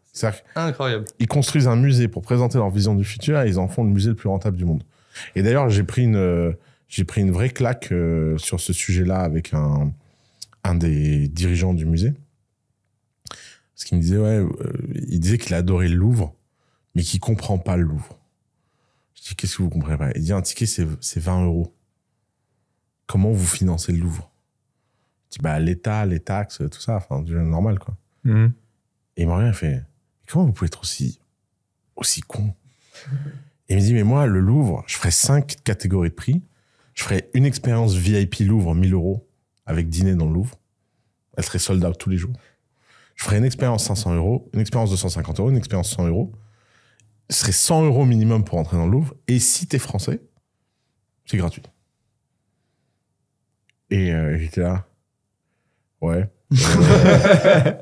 [SPEAKER 2] Incroyable.
[SPEAKER 1] Ils construisent un musée pour présenter leur vision du futur et ils en font le musée le plus rentable du monde. Et d'ailleurs, j'ai pris une vraie claque sur ce sujet-là avec un des dirigeants du musée. Parce qu'il me disait, il disait qu'il adorait le Louvre, mais qu'il comprend pas le Louvre. Je dis, qu'est-ce que vous comprenez pas? Il dit, un ticket, c'est 20 €. Comment vous financez le Louvre? Je dis, l'État, les taxes, tout ça, enfin, du normal, quoi. Et il m'a regardé, il fait, comment vous pouvez être aussi con? Et il me dit, mais moi, le Louvre, je ferais 5 catégories de prix. Je ferais une expérience VIP Louvre, 1000 € avec dîner dans le Louvre. Elle serait sold out tous les jours. Je ferais une expérience 500 €, une expérience 250 €, une expérience 100 €. Ce serait 100 € minimum pour entrer dans le Louvre. Et si t'es français, c'est gratuit. Et j'étais là. Ouais.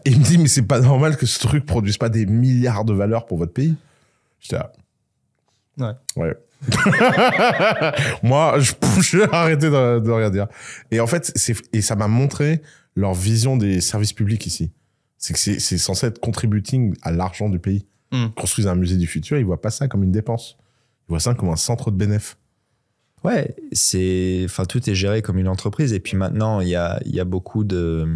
[SPEAKER 1] Et il me dit, mais c'est pas normal que ce truc produise pas des milliards de valeur pour votre pays. J'étais là. Ouais. Moi, je vais arrêter de rien dire. Et en fait, ça m'a montré leur vision des services publics ici. C'est que c'est censé être contributing à l'argent du pays. Construire un musée du futur, ils voient pas ça comme une dépense. Ils voient ça comme un centre de bénéfice.
[SPEAKER 3] Ouais, tout est géré comme une entreprise. Et puis maintenant, il y a beaucoup de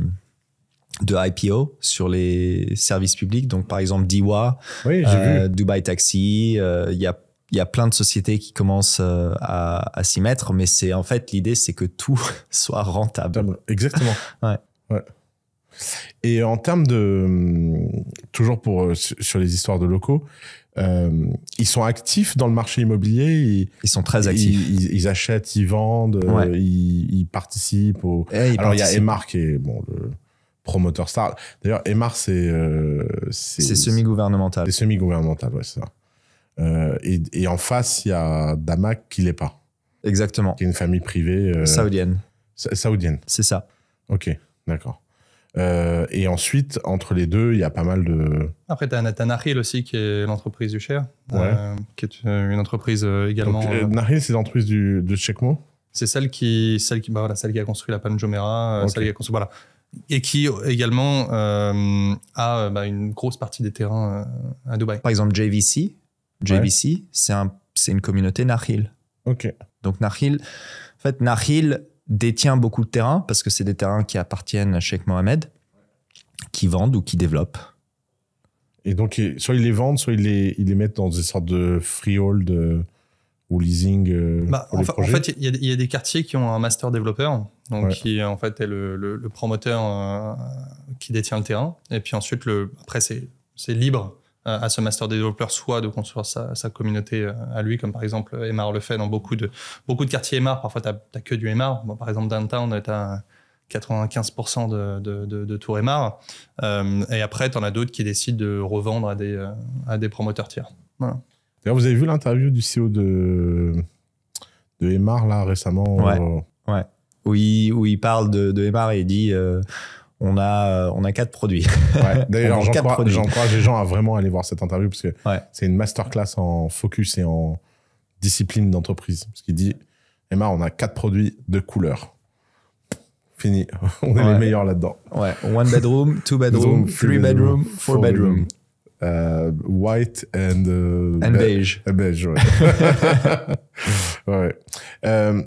[SPEAKER 3] IPO sur les services publics. Donc, par exemple, DIWA,
[SPEAKER 1] oui, j'ai vu.
[SPEAKER 3] Dubai Taxi, il y a plein de sociétés qui commencent à s'y mettre. Mais en fait, l'idée, c'est que tout soit rentable.
[SPEAKER 1] Exactement.
[SPEAKER 3] Ouais.
[SPEAKER 1] Et en termes de... Toujours sur les histoires de locaux, ils sont actifs dans le marché immobilier.
[SPEAKER 3] Ils sont très actifs.
[SPEAKER 1] Ils achètent, ils vendent, ils participent. Alors, il y a Emaar qui est le promoteur star. D'ailleurs, Emaar, c'est
[SPEAKER 3] semi-gouvernemental.
[SPEAKER 1] C'est semi-gouvernemental, ouais, c'est ça. Et en face, il y a Damac qui l'est pas.
[SPEAKER 3] Exactement.
[SPEAKER 1] Qui est une famille privée.
[SPEAKER 3] Saoudienne.
[SPEAKER 1] Saoudienne.
[SPEAKER 3] C'est ça.
[SPEAKER 1] Ok, d'accord. Et ensuite, entre les deux, il y a pas mal de...
[SPEAKER 2] Après, tu as Nahil aussi, qui est l'entreprise du Cher, qui est une entreprise également...
[SPEAKER 1] Nahil, c'est l'entreprise de Chekmo.
[SPEAKER 2] C'est celle qui a construit la Palm Jumeirah, celle qui a construit... Voilà. Et qui également a une grosse partie des terrains à Dubaï.
[SPEAKER 3] Par exemple, JVC, c'est une communauté Nahil.
[SPEAKER 1] Ok.
[SPEAKER 3] Donc Nahil détient beaucoup de terrains parce que c'est des terrains qui appartiennent à Sheikh Mohammed, qui vendent ou qui développent.
[SPEAKER 1] Et donc, soit ils les vendent, soit ils les mettent dans des sortes de freehold ou leasing pour les projets.
[SPEAKER 2] En fait, il y a des quartiers qui ont un master développeur, donc qui en fait est le promoteur qui détient le terrain. Et puis ensuite, après, c'est libre à ce master développeur soit de construire sa communauté à lui, comme par exemple Emaar le fait dans beaucoup de quartiers Emaar. Parfois, tu n'as que du Emaar. Bon, par exemple, Downtown, tu as 95% de tours Emaar. Et après, tu en as d'autres qui décident de revendre à des promoteurs tiers. Voilà.
[SPEAKER 1] D'ailleurs, vous avez vu l'interview du CEO de Emaar là récemment
[SPEAKER 3] Ouais. Où il parle de Emaar et il dit on a 4 produits.
[SPEAKER 1] Ouais. D'ailleurs, j'encourage les gens à vraiment aller voir cette interview parce que c'est une masterclass en focus et en discipline d'entreprise. Parce qu'il dit Emaar, on a 4 produits de couleur. Fini. On est les meilleurs là-dedans.
[SPEAKER 3] Ouais. 1 bedroom, 2 bedroom, 3 bedroom, 4 bedroom.
[SPEAKER 1] White and
[SPEAKER 3] beige.
[SPEAKER 1] Beige, ouais. Ouais.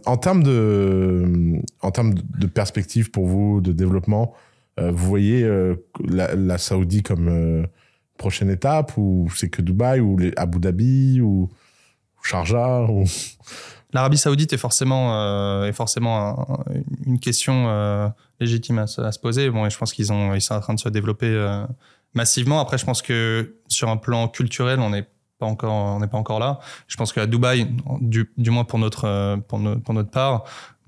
[SPEAKER 1] En termes de perspective pour vous, de développement, vous voyez la Saoudie comme prochaine étape, ou c'est que Dubaï, ou Abu Dhabi, ou Sharjah ou...
[SPEAKER 2] L'Arabie Saoudite est forcément une question légitime à se poser. Bon, et je pense qu'ils sont en train de se développer massivement. Après, je pense que sur un plan culturel, on n'est pas encore là. Je pense qu'à Dubaï, du moins pour notre part,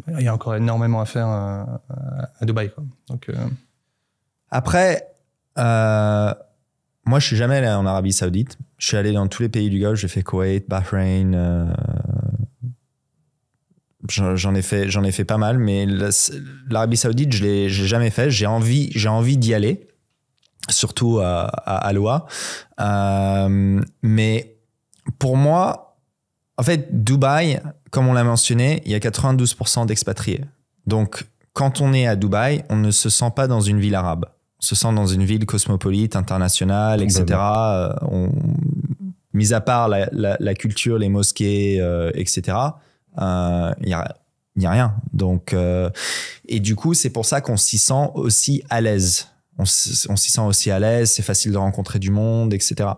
[SPEAKER 2] il y a encore énormément à faire à Dubaï, quoi. Donc,
[SPEAKER 3] Après, moi, je suis jamais allé en Arabie Saoudite. Je suis allé dans tous les pays du Golfe. J'ai fait Koweït, Bahreïn. J'en ai fait pas mal, mais l'Arabie Saoudite, je l'ai jamais fait. J'ai envie d'y aller, surtout à Aloha. Mais pour moi, en fait, Dubaï, comme on l'a mentionné, il y a 92% d'expatriés. Donc, quand on est à Dubaï, on ne se sent pas dans une ville arabe. On se sent dans une ville cosmopolite, internationale, etc. Mis à part la culture, les mosquées, etc., il y a rien. Donc, et du coup, c'est pour ça qu'on s'y sent aussi à l'aise. On s'y sent aussi à l'aise, c'est facile de rencontrer du monde, etc.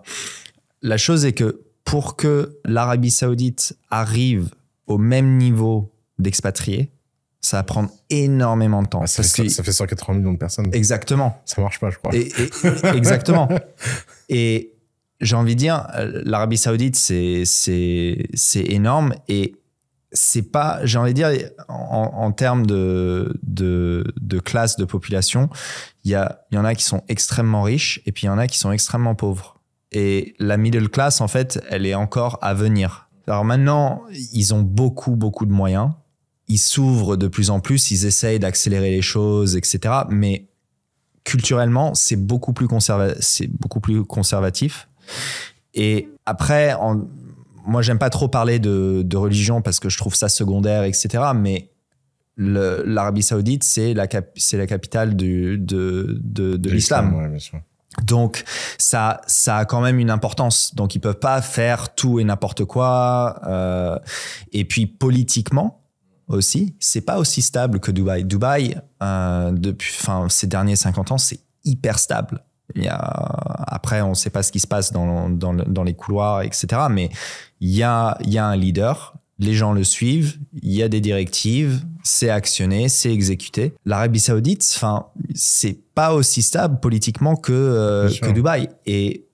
[SPEAKER 3] La chose est que pour que l'Arabie Saoudite arrive au même niveau d'expatriés, ça va prendre énormément de temps.
[SPEAKER 1] Ça fait 180 millions de personnes.
[SPEAKER 3] Exactement.
[SPEAKER 1] Ça marche pas, je crois.
[SPEAKER 3] Exactement. Et j'ai envie de dire, l'Arabie Saoudite, c'est énorme, et c'est pas, j'ai envie de dire, en termes de classe de population, il y en a qui sont extrêmement riches et puis il y en a qui sont extrêmement pauvres. Et la middle class, en fait, elle est encore à venir. Alors maintenant, ils ont beaucoup de moyens. Ils s'ouvrent de plus en plus, ils essayent d'accélérer les choses, etc. Mais culturellement, c'est beaucoup plus conservatif. Et après, moi, j'aime pas trop parler de religion parce que je trouve ça secondaire, etc. Mais l'Arabie Saoudite, c'est la capitale de l'islam.
[SPEAKER 1] Ouais, bien sûr.
[SPEAKER 3] Donc, ça a quand même une importance. Donc, ils peuvent pas faire tout et n'importe quoi. Et puis, politiquement aussi, c'est pas aussi stable que Dubaï. Dubaï, depuis ces derniers 50 ans, c'est hyper stable. Après, on ne sait pas ce qui se passe dans les couloirs, etc. Mais il y a un leader, les gens le suivent, il y a des directives, c'est actionné, c'est exécuté. L'Arabie Saoudite, c'est pas aussi stable politiquement que Dubaï. Et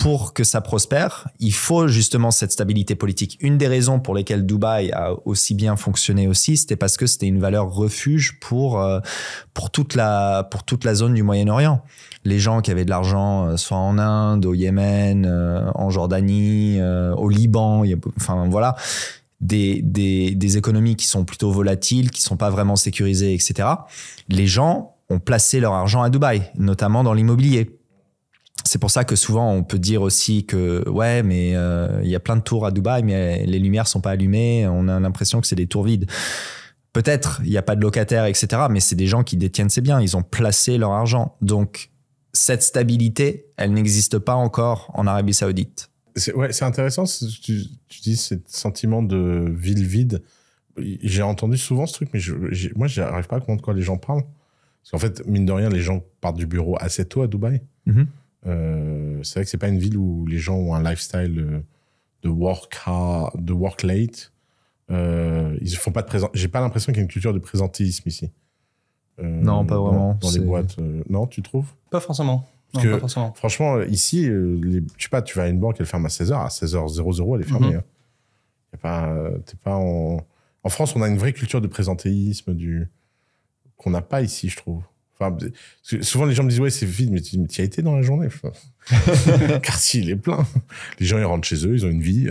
[SPEAKER 3] pour que ça prospère, il faut justement cette stabilité politique. Une des raisons pour lesquelles Dubaï a aussi bien fonctionné aussi, c'était parce que c'était une valeur refuge pour toute la zone du Moyen-Orient. Les gens qui avaient de l'argent, soit en Inde, au Yémen, en Jordanie, au Liban, enfin voilà, des économies qui sont plutôt volatiles, qui sont pas vraiment sécurisées, etc. Les gens ont placé leur argent à Dubaï, notamment dans l'immobilier. C'est pour ça que souvent on peut dire aussi que ouais, mais il y a plein de tours à Dubaï, mais les lumières sont pas allumées, on a l'impression que c'est des tours vides. Peut-être il n'y a pas de locataires, etc. Mais c'est des gens qui détiennent ces biens, ils ont placé leur argent. Donc cette stabilité, elle n'existe pas encore en Arabie Saoudite.
[SPEAKER 1] C'est intéressant, tu dis ce sentiment de ville vide. J'ai entendu souvent ce truc, mais moi j'arrive pas à comprendre de quoi les gens parlent. Parce qu'en fait, mine de rien, les gens partent du bureau assez tôt à Dubaï.
[SPEAKER 3] Mm-hmm.
[SPEAKER 1] C'est vrai que c'est pas une ville où les gens ont un lifestyle de work late. Ils font pas de J'ai pas l'impression qu'il y a une culture de présentéisme ici.
[SPEAKER 3] Non, pas vraiment.
[SPEAKER 1] Dans les boîtes. Non, tu trouves?
[SPEAKER 2] Pas forcément.
[SPEAKER 1] Parce
[SPEAKER 2] non,
[SPEAKER 1] que,
[SPEAKER 2] pas forcément.
[SPEAKER 1] Franchement, ici, je sais pas, tu vas à une banque, elle ferme à 16h. À 16h00, elle est fermée. Hein. Y a pas, t'es pas en France, on a une vraie culture de présentéisme qu'on n'a pas ici, je trouve. Enfin, souvent, les gens me disent, ouais, c'est vide, mais tu y as été dans la journée. Le quartier, il est plein. Les gens, ils rentrent chez eux, ils ont une vie.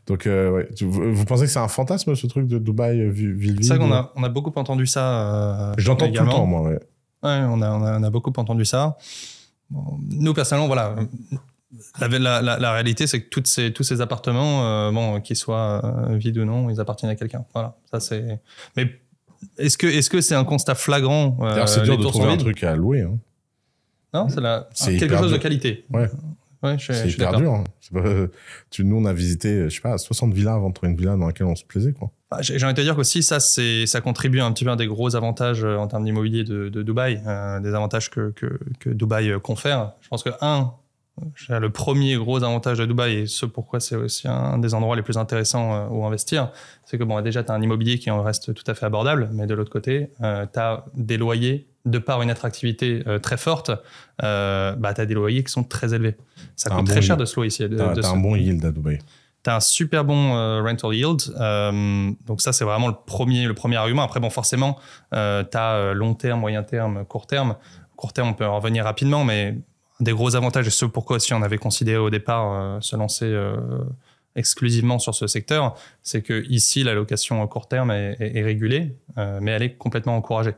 [SPEAKER 1] Donc, ouais. Vous pensez que c'est un fantasme, ce truc de Dubaï, ville vide?
[SPEAKER 2] C'est vrai qu'on a beaucoup entendu ça.
[SPEAKER 1] J'entends tout le temps, moi, ouais.
[SPEAKER 2] Ouais, on a beaucoup entendu ça. Bon, nous, personnellement, voilà. La réalité, c'est que tous ces appartements, qu'ils soient vides ou non, ils appartiennent à quelqu'un. Voilà. Ça, c'est. Mais est-ce que c'est un constat flagrant?
[SPEAKER 1] C'est dur de trouver un truc à louer. Hein.
[SPEAKER 2] Non, c'est quelque chose de qualité.
[SPEAKER 1] Ouais.
[SPEAKER 2] Ouais,
[SPEAKER 1] c'est hyper dur. Hein. Nous, on a visité, je sais pas, 60 villas avant de trouver une villa dans laquelle on se plaisait, quoi.
[SPEAKER 2] J'ai envie de te dire qu'aussi, ça contribue un petit peu à des gros avantages en termes d'immobilier de Dubaï, des avantages que Dubaï confère. Je pense que, le premier gros avantage de Dubaï, et ce pourquoi c'est aussi un des endroits les plus intéressants où investir, c'est que déjà, tu as un immobilier qui en reste tout à fait abordable, mais de l'autre côté, tu as des loyers, de par une attractivité très forte, tu as des loyers qui sont très élevés. Ça coûte très cher de se louer ici.
[SPEAKER 1] Tu as un bon yield à Dubaï.
[SPEAKER 2] Tu as un super bon rental yield. Donc ça, c'est vraiment le premier argument. Après, bon, forcément, tu as long terme, moyen terme, court terme. Court terme, on peut en revenir rapidement, mais un des gros avantages, et ce pourquoi aussi on avait considéré au départ se lancer exclusivement sur ce secteur, c'est que ici, la location court terme est régulée, mais elle est complètement encouragée.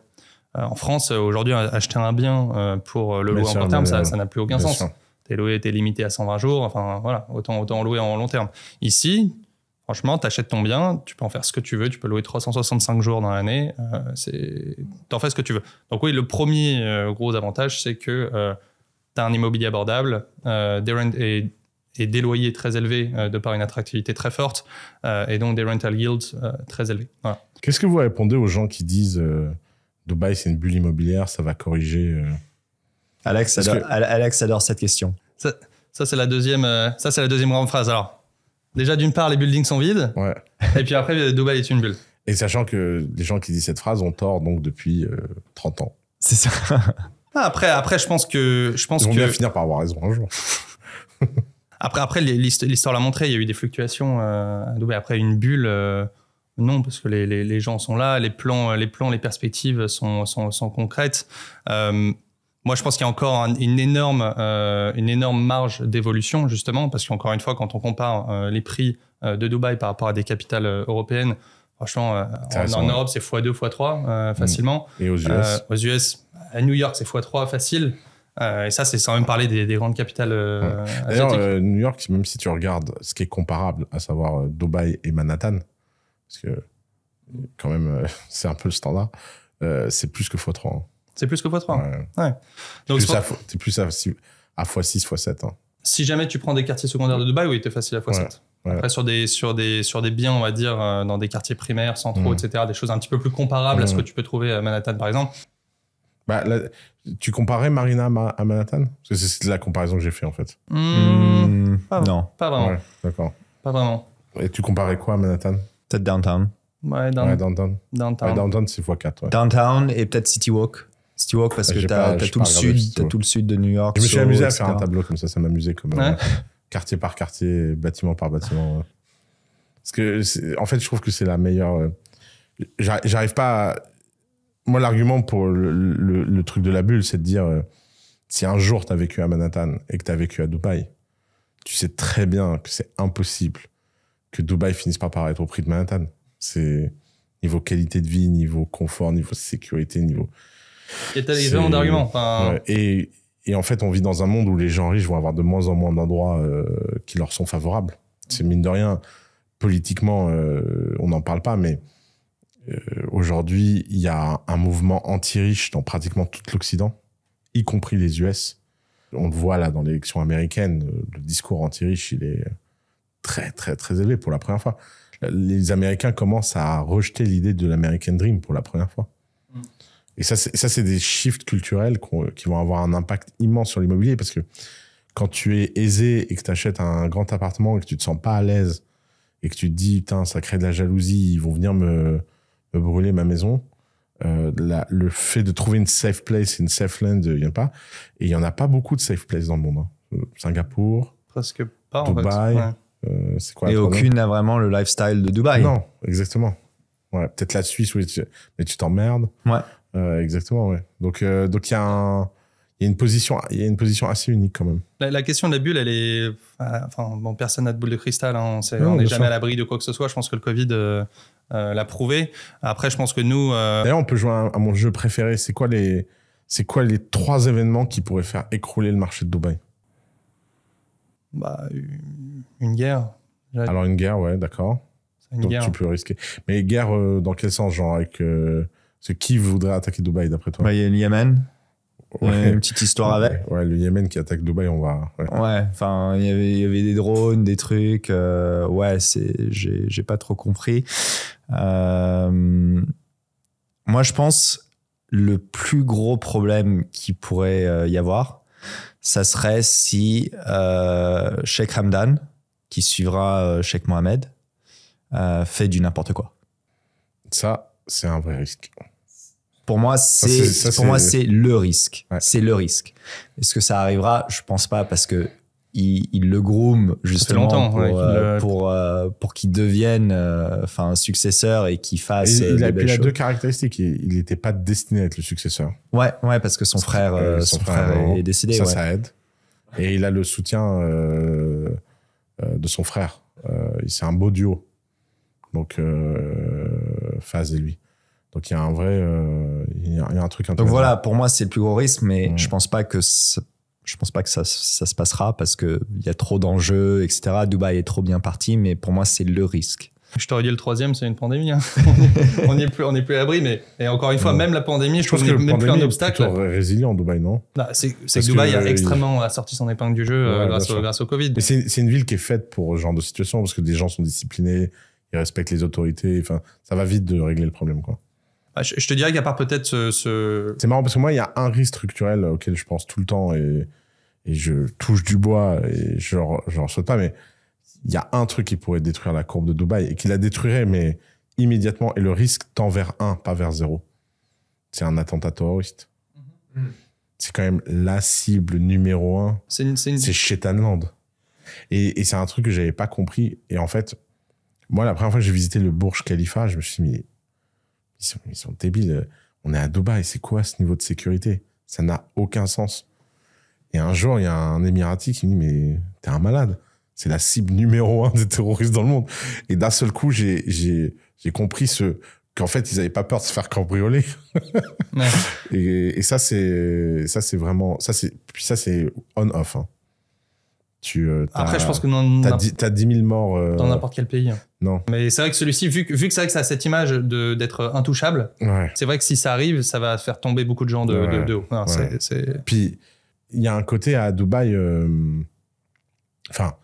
[SPEAKER 2] En France, aujourd'hui, acheter un bien pour le louer en court terme, ça n'a plus aucun sens. T'es limité à 120 jours, enfin voilà, autant louer en long terme. Ici, franchement, t'achètes ton bien, tu peux en faire ce que tu veux, tu peux louer 365 jours dans l'année, t'en fais ce que tu veux. Donc oui, le premier gros avantage, c'est que t'as un immobilier abordable, et des loyers très élevés de par une attractivité très forte, et donc des rental yields très élevés. Voilà.
[SPEAKER 1] Qu'est-ce que vous répondez aux gens qui disent Dubaï, c'est une bulle immobilière, ça va corriger
[SPEAKER 3] Alex adore cette question.
[SPEAKER 2] Ça c'est la deuxième grande phrase. Alors, déjà, d'une part, les buildings sont vides.
[SPEAKER 1] Ouais.
[SPEAKER 2] Et puis après, Dubaï est une bulle.
[SPEAKER 1] Et sachant que les gens qui disent cette phrase ont tort donc depuis 30 ans.
[SPEAKER 3] C'est ça.
[SPEAKER 2] Après, je pense que...
[SPEAKER 1] Ils vont bien finir par avoir raison un jour.
[SPEAKER 2] Après, l'histoire l'a montré, il y a eu des fluctuations à Dubaï. Après, une bulle... non, parce que les gens sont là, les plans, les perspectives sont concrètes. Moi, je pense qu'il y a encore une énorme marge d'évolution, justement, parce qu'encore une fois, quand on compare les prix de Dubaï par rapport à des capitales européennes, franchement, en Europe, c'est x2, x3 facilement.
[SPEAKER 1] Et aux US
[SPEAKER 2] aux US, à New York, c'est x3 facile. Et ça, c'est sans même parler des grandes capitales asiatiques.
[SPEAKER 1] D'ailleurs, New York, même si tu regardes ce qui est comparable, à savoir Dubaï et Manhattan, parce que quand même, c'est un peu le standard, c'est plus que x3. Hein.
[SPEAKER 2] C'est plus que x3.
[SPEAKER 1] Ouais.
[SPEAKER 2] Donc,
[SPEAKER 1] t'es plus à x6, x7. Hein.
[SPEAKER 2] Si jamais tu prends des quartiers secondaires de Dubaï, oui, t'es facile à x7. Ouais. Après, sur des biens, on va dire, dans des quartiers primaires, centraux, etc., des choses un petit peu plus comparables à ce que tu peux trouver à Manhattan, par exemple.
[SPEAKER 1] Là, tu comparais Marina à Manhattan? Parce que c'est la comparaison que j'ai fait, en fait.
[SPEAKER 3] Non.
[SPEAKER 2] Pas vraiment.
[SPEAKER 1] Ouais, d'accord.
[SPEAKER 2] Pas vraiment.
[SPEAKER 1] Et tu comparais quoi à Manhattan?
[SPEAKER 3] Peut-être Downtown.
[SPEAKER 2] Ouais,
[SPEAKER 1] Downtown.
[SPEAKER 2] Downtown.
[SPEAKER 1] Ouais, Downtown, c'est x4. Ouais.
[SPEAKER 3] Downtown et peut-être City Walk. Stewart, parce que t'as tout le sud, tout le sud de New York.
[SPEAKER 1] Je me suis amusé à faire un tableau comme ça m'amusait comme quartier par quartier, bâtiment par bâtiment. Parce que, en fait, je trouve que c'est la meilleure. J'arrive pas à... Moi, l'argument pour le truc de la bulle, c'est de dire si un jour t'as vécu à Manhattan et que t'as vécu à Dubaï, tu sais très bien que c'est impossible que Dubaï finisse par paraître au prix de Manhattan. C'est niveau qualité de vie, niveau confort, niveau sécurité, niveau...
[SPEAKER 2] Et t'as des gens d'arguments.
[SPEAKER 1] Enfin... Ouais, et en fait, on vit dans un monde où les gens riches vont avoir de moins en moins d'endroits qui leur sont favorables. C'est mine de rien, politiquement, on n'en parle pas, mais aujourd'hui, il y a un mouvement anti-riche dans pratiquement tout l'Occident, y compris les US. On le voit là dans l'élection américaine, le discours anti-riche, il est très, très, très élevé pour la première fois. Les Américains commencent à rejeter l'idée de l'American Dream pour la première fois. Et ça, c'est des shifts culturels qui vont avoir un impact immense sur l'immobilier, parce que quand tu es aisé et que tu achètes un grand appartement et que tu te sens pas à l'aise et que tu te dis, putain, ça crée de la jalousie, ils vont venir me brûler ma maison, le fait de trouver une safe place, une safe land, il n'y en a pas. Et il n'y en a pas beaucoup de safe places dans le monde. Singapour,
[SPEAKER 2] presque pas,
[SPEAKER 1] Dubaï,
[SPEAKER 2] en fait.
[SPEAKER 1] c'est quoi?
[SPEAKER 3] Et aucune n'a vraiment le lifestyle de Dubaï.
[SPEAKER 1] Non, exactement. Ouais, peut-être la Suisse, oui, mais tu t'emmerdes.
[SPEAKER 3] Ouais.
[SPEAKER 1] Exactement, ouais. Donc il y a une position assez unique quand même.
[SPEAKER 2] La question de la bulle, elle est, enfin bon, personne n'a de boule de cristal, hein.
[SPEAKER 1] Non,
[SPEAKER 2] on n'est jamais à l'abri de quoi que ce soit. Je pense que le Covid l'a prouvé. Après, je pense que nous.
[SPEAKER 1] D'ailleurs, on peut jouer à mon jeu préféré. C'est quoi les 3 événements qui pourraient faire écrouler le marché de Dubaï?
[SPEAKER 2] Bah, une guerre.
[SPEAKER 1] Alors une guerre, ouais, d'accord. Donc guerre. Tu peux risquer. Mais guerre dans quel sens, genre avec qui voudrait attaquer Dubaï d'après toi?
[SPEAKER 3] Bah, il y a le Yémen.
[SPEAKER 1] Ouais.
[SPEAKER 3] Une petite histoire avec.
[SPEAKER 1] Ouais, le Yémen qui attaque Dubaï, on va.
[SPEAKER 3] Ouais, enfin, il y avait des drones, des trucs. Ouais, j'ai pas trop compris. Moi, je pense le plus gros problème qui pourrait y avoir, ça serait si Sheikh Hamdan, qui suivra Sheikh Mohammed, fait du n'importe quoi.
[SPEAKER 1] Ça, c'est un vrai risque.
[SPEAKER 3] Pour moi, c'est le risque. Ouais. C'est le risque. Est-ce que ça arrivera? Je pense pas, parce que il le groom justement pour qu'il devienne successeur et qu'il fasse.
[SPEAKER 1] Il a 2 caractéristiques. Il n'était pas destiné à être le successeur.
[SPEAKER 3] Ouais, parce que son frère est décédé.
[SPEAKER 1] Ça aide. Et il a le soutien de son frère. C'est un beau duo. Donc, Faz et lui. Donc, il y a un vrai... il y a un truc intéressant.
[SPEAKER 3] Donc voilà, pour moi, c'est le plus gros risque, mais je pense pas que ça se passera, parce qu'il y a trop d'enjeux, etc. Dubaï est trop bien parti, mais pour moi, c'est le risque.
[SPEAKER 2] Je t'aurais dit le 3e, c'est une pandémie. Hein. on n'est plus à l'abri, mais et encore une fois, même la pandémie, je trouve que même plus un obstacle.
[SPEAKER 1] C'est plutôt résilient, Dubaï, non?
[SPEAKER 2] C'est que Dubaï a extrêmement sorti son épingle du jeu grâce au Covid.
[SPEAKER 1] Mais c'est une ville qui est faite pour ce genre de situation, parce que des gens sont disciplinés, ils respectent les autorités. Enfin, ça va vite de régler le problème, quoi.
[SPEAKER 2] Je te dirais qu'à part peut-être
[SPEAKER 1] C'est marrant, parce que moi, il y a un risque structurel auquel je pense tout le temps, et je touche du bois et je n'en saute pas, mais il y a un truc qui pourrait détruire la courbe de Dubaï et qui la détruirait, mais immédiatement, et le risque tend vers 1, pas vers 0. C'est un attentat terroriste. C'est quand même la cible numéro 1. C'est Shaitanland. Et c'est un truc que j'avais pas compris. Et en fait, moi, la première fois que j'ai visité le Burj Khalifa, je me suis dit, mais ils sont débiles. On est à Dubaï, c'est quoi ce niveau de sécurité? Ça n'a aucun sens. Et un jour, il y a un Émirati qui me dit, mais t'es un malade. C'est la cible numéro 1 des terroristes dans le monde. Et d'un seul coup, j'ai compris qu'en fait, ils n'avaient pas peur de se faire cambrioler. Ouais. Et ça, c'est vraiment... Puis ça, c'est on-off. Hein.
[SPEAKER 2] Après, je pense que
[SPEAKER 1] t'as 10 000 morts.
[SPEAKER 2] Dans n'importe quel pays.
[SPEAKER 1] Non.
[SPEAKER 2] Mais c'est vrai que celui-ci, vu que c'est vrai que ça a cette image d'être intouchable, c'est vrai que si ça arrive, ça va faire tomber beaucoup de gens de haut. Non,
[SPEAKER 1] Puis, il y a un côté à Dubaï... Enfin,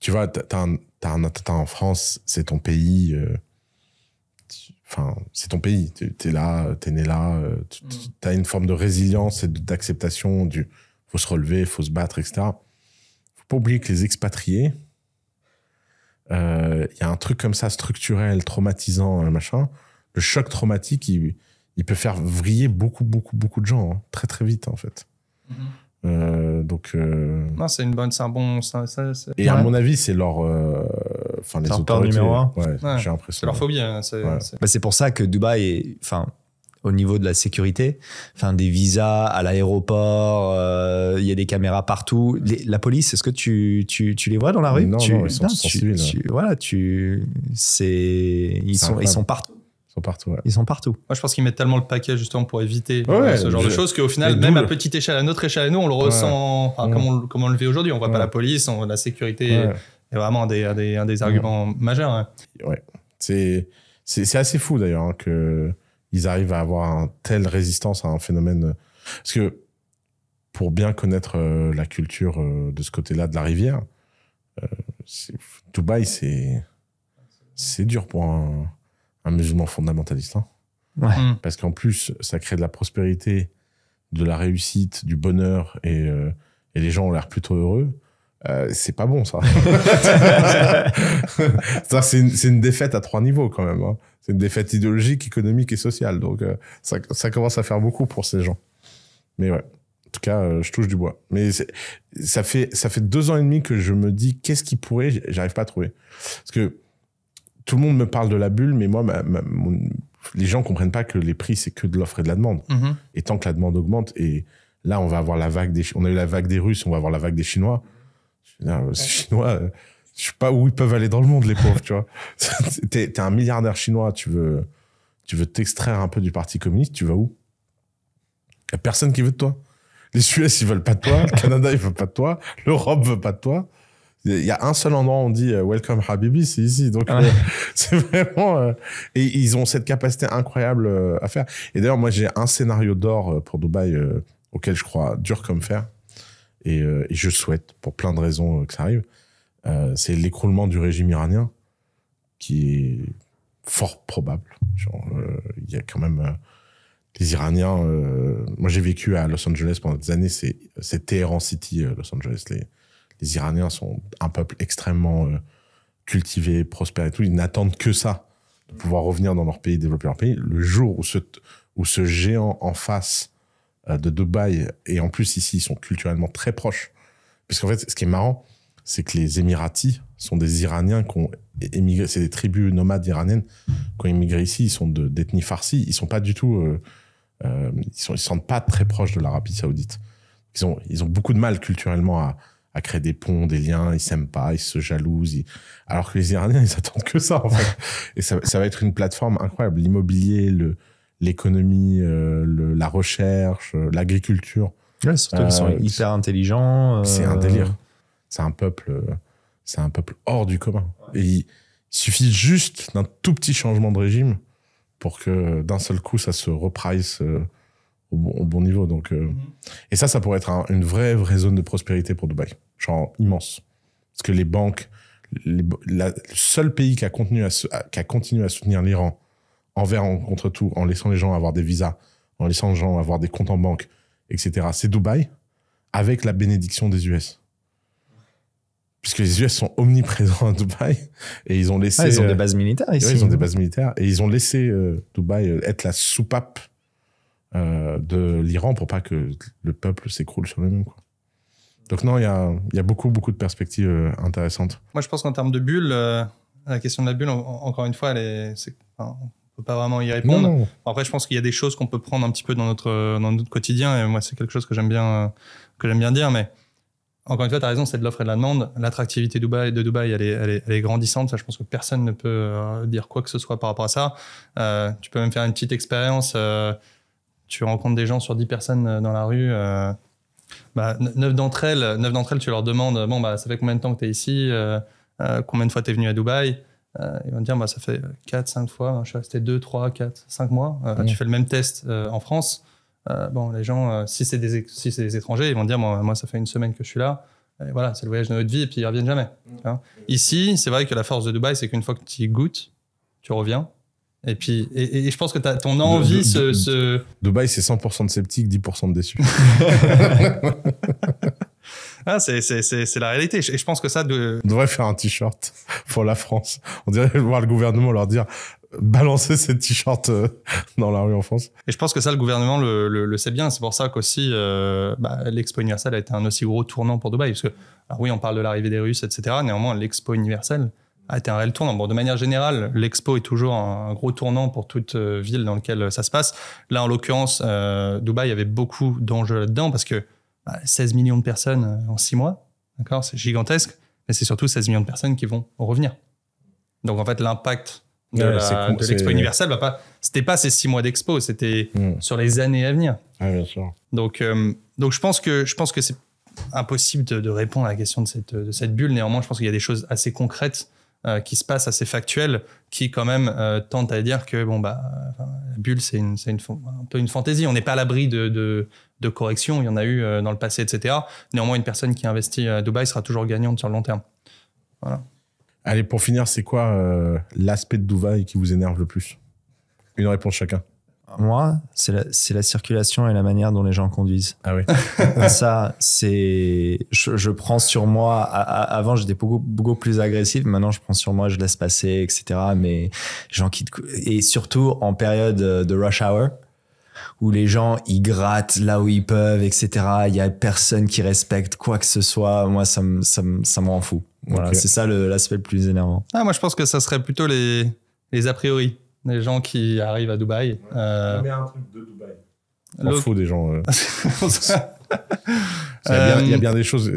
[SPEAKER 1] tu vois, t'as un attentat en France, c'est ton pays... Enfin, c'est ton pays. T'es là, t'es né là. T'as une forme de résilience et d'acceptation du... Faut se relever, faut se battre, etc. Pas oublier que les expatriés, y a un truc comme ça structurel, traumatisant, machin. Le choc traumatique, il il peut faire vriller beaucoup de gens, hein, très très vite en fait. Donc
[SPEAKER 2] non, c'est un bon
[SPEAKER 1] et à mon avis c'est leur enfin les autorités
[SPEAKER 3] numéro 1.
[SPEAKER 1] J'ai l'impression
[SPEAKER 2] c'est leur phobie, hein,
[SPEAKER 3] c'est pour ça que Dubaï est, enfin, au niveau de la sécurité, enfin, des visas à l'aéroport, il y a des caméras partout. La police, est-ce que tu les vois dans la rue?
[SPEAKER 1] Non, ils sont civils.
[SPEAKER 3] Ils sont partout.
[SPEAKER 1] Partout,
[SPEAKER 3] Ils sont partout.
[SPEAKER 2] Moi, je pense qu'ils mettent tellement le paquet justement pour éviter ce genre de choses qu'au final, même à petite échelle, à notre échelle à nous, on le ressent comme on le vit aujourd'hui. On voit pas la police, la sécurité est vraiment un des arguments majeurs. Hein.
[SPEAKER 1] Ouais. C'est assez fou d'ailleurs hein, qu'ils arrivent à avoir une telle résistance à un phénomène. Parce que pour bien connaître la culture de ce côté-là de la rivière, Dubaï, c'est dur pour un musulman fondamentaliste. Hein. Parce qu'en plus, ça crée de la prospérité, de la réussite, du bonheur, et les gens ont l'air plutôt heureux. C'est pas bon, ça. Ça, c'est une défaite à 3 niveaux, quand même. Hein. C'est une défaite idéologique, économique et sociale. Donc, ça commence à faire beaucoup pour ces gens. Mais ouais. En tout cas, je touche du bois. Mais ça fait 2 ans et demi que je me dis, qu'est-ce qui pourrait... J'arrive pas à trouver. Parce que tout le monde me parle de la bulle, mais moi, les gens comprennent pas que les prix, c'est que de l'offre et de la demande. Et tant que la demande augmente, et là, on va avoir on a eu la vague des Russes, on va avoir la vague des Chinois. Ces Chinois, je sais pas où ils peuvent aller dans le monde, les pauvres, tu vois. T'es un milliardaire chinois, tu veux t'extraire un peu du Parti communiste, tu vas où? Y a personne qui veut de toi. Les US, ils veulent pas de toi. Le Canada, il veut pas de toi. L'Europe veut pas de toi. Il y a un seul endroit où on dit Welcome Habibi, c'est ici. Donc, c'est vraiment... et ils ont cette capacité incroyable à faire. Et d'ailleurs, moi, j'ai un scénario d'or pour Dubaï auquel je crois dur comme fer. Et je souhaite, pour plein de raisons, que ça arrive. C'est l'écroulement du régime iranien, qui est fort probable. Il y a quand même... les Iraniens... moi, j'ai vécu à Los Angeles pendant des années. C'est Téhéran City, Los Angeles. Les Iraniens sont un peuple extrêmement cultivé, prospère et tout. Ils n'attendent que ça, de pouvoir revenir dans leur pays, développer leur pays. Le jour où ce géant en face de Dubaï, et en plus ici, ils sont culturellement très proches. Parce qu'en fait, ce qui est marrant, c'est que les Émiratis sont des Iraniens qui ont émigré, c'est des tribus nomades iraniennes qui ont émigré ici, ils sont d'ethnie farsi, ils sont pas du tout... ils se sentent pas très proches de l'Arabie Saoudite. Ils ont beaucoup de mal culturellement à créer des ponts, des liens, ils s'aiment pas, ils se jalousent. Alors que les Iraniens, ils attendent que ça, en fait. Et ça va être une plateforme incroyable. L'immobilier, l'économie, la recherche, l'agriculture.
[SPEAKER 3] Ouais, surtout qu'ils sont hyper intelligents.
[SPEAKER 1] C'est un délire. C'est un peuple hors du commun. Et il suffit juste d'un tout petit changement de régime pour que d'un seul coup, ça se reprice au bon niveau. Donc, et ça pourrait être une vraie zone de prospérité pour Dubaï. Genre immense. Parce que les banques, le seul pays qui a continué à soutenir l'Iran contre tout, en laissant les gens avoir des visas, en laissant les gens avoir des comptes en banque, etc., c'est Dubaï, avec la bénédiction des US. Puisque les US sont omniprésents à Dubaï, et ils ont laissé...
[SPEAKER 3] ils ont des bases militaires ici.
[SPEAKER 1] Ouais, ils ont des bases militaires, et ils ont laissé Dubaï être la soupape de l'Iran pour pas que le peuple s'écroule sur lui-même, quoi. Donc non, il y a beaucoup de perspectives intéressantes.
[SPEAKER 2] Moi, je pense qu'en termes de bulle, la question de la bulle, encore une fois, on peut pas vraiment y répondre.
[SPEAKER 1] Non.
[SPEAKER 2] Après, je pense qu'il y a des choses qu'on peut prendre un petit peu dans notre quotidien, et moi, c'est quelque chose que j'aime bien dire, mais encore une fois, tu as raison, c'est de l'offre et de la demande. L'attractivité de Dubaï, elle est grandissante. Ça, je pense que personne ne peut dire quoi que ce soit par rapport à ça. Tu peux même faire une petite expérience. Tu rencontres des gens sur 10 personnes dans la rue. 9 d'entre elles, tu leur demandes, ça fait combien de temps que tu es ici, combien de fois tu es venu à Dubaï, ils vont te dire, ça fait 4, 5 fois, je suis resté 2, 3, 4, 5 mois. Tu fais le même test en France. Les gens, si c'est des étrangers, ils vont te dire, moi, ça fait 1 semaine que je suis là. Et voilà, c'est le voyage de notre vie, et puis ils reviennent jamais. Ici, c'est vrai que la force de Dubaï, c'est qu'une fois que tu y goûtes, tu reviens. Et puis, et je pense que ton envie
[SPEAKER 1] Dubaï, c'est 100% de sceptiques, 10% de déçus.
[SPEAKER 2] C'est la réalité. Et je pense que ça...
[SPEAKER 1] On devrait faire un t-shirt pour la France. On dirait voir le gouvernement leur dire balancer ces t-shirts dans la rue en France.
[SPEAKER 2] Et je pense que ça, le gouvernement le sait bien. C'est pour ça qu'aussi l'Expo universelle a été un aussi gros tournant pour Dubaï. Parce que, alors oui, on parle de l'arrivée des Russes, etc. Néanmoins, l'Expo universelle a été un réel tournant. Bon, de manière générale, l'Expo est toujours un gros tournant pour toute ville dans laquelle ça se passe. Là, en l'occurrence, Dubaï avait beaucoup d'enjeux là-dedans parce que 16 millions de personnes en 6 mois, d'accord, c'est gigantesque, mais c'est surtout 16 millions de personnes qui vont revenir. Donc, en fait, l'impact de l'Expo universelle, c'était pas ces 6 mois d'Expo, c'était sur les années à venir.
[SPEAKER 1] Ah, bien sûr.
[SPEAKER 2] Donc je pense que c'est impossible de répondre à la question de cette bulle. Néanmoins, je pense qu'il y a des choses assez concrètes qui se passent, assez factuelles, qui quand même tentent à dire que la bulle, c'est un peu une fantaisie. On n'est pas à l'abri de corrections. Il y en a eu dans le passé, etc. Néanmoins, une personne qui investit à Dubaï sera toujours gagnante sur le long terme. Voilà.
[SPEAKER 1] Allez, pour finir, c'est quoi l'aspect de Dubaï qui vous énerve le plus? Une réponse chacun.
[SPEAKER 3] Moi, c'est la circulation et la manière dont les gens conduisent.
[SPEAKER 1] Ah oui.
[SPEAKER 3] Ça, c'est... Je prends sur moi... Avant, j'étais beaucoup plus agressif. Maintenant, je prends sur moi, je laisse passer, etc. Mais gens qui... Et surtout en période de rush hour, où les gens, ils grattent là où ils peuvent, etc. Il y a personne qui respecte quoi que ce soit. Moi, ça me rend fou. Voilà, c'est ça l'aspect le plus énervant.
[SPEAKER 2] Moi, je pense que ça serait plutôt les a priori. Les gens qui arrivent à Dubaï.
[SPEAKER 1] Mais un truc de Dubaï. On fout des gens. Il y a bien des choses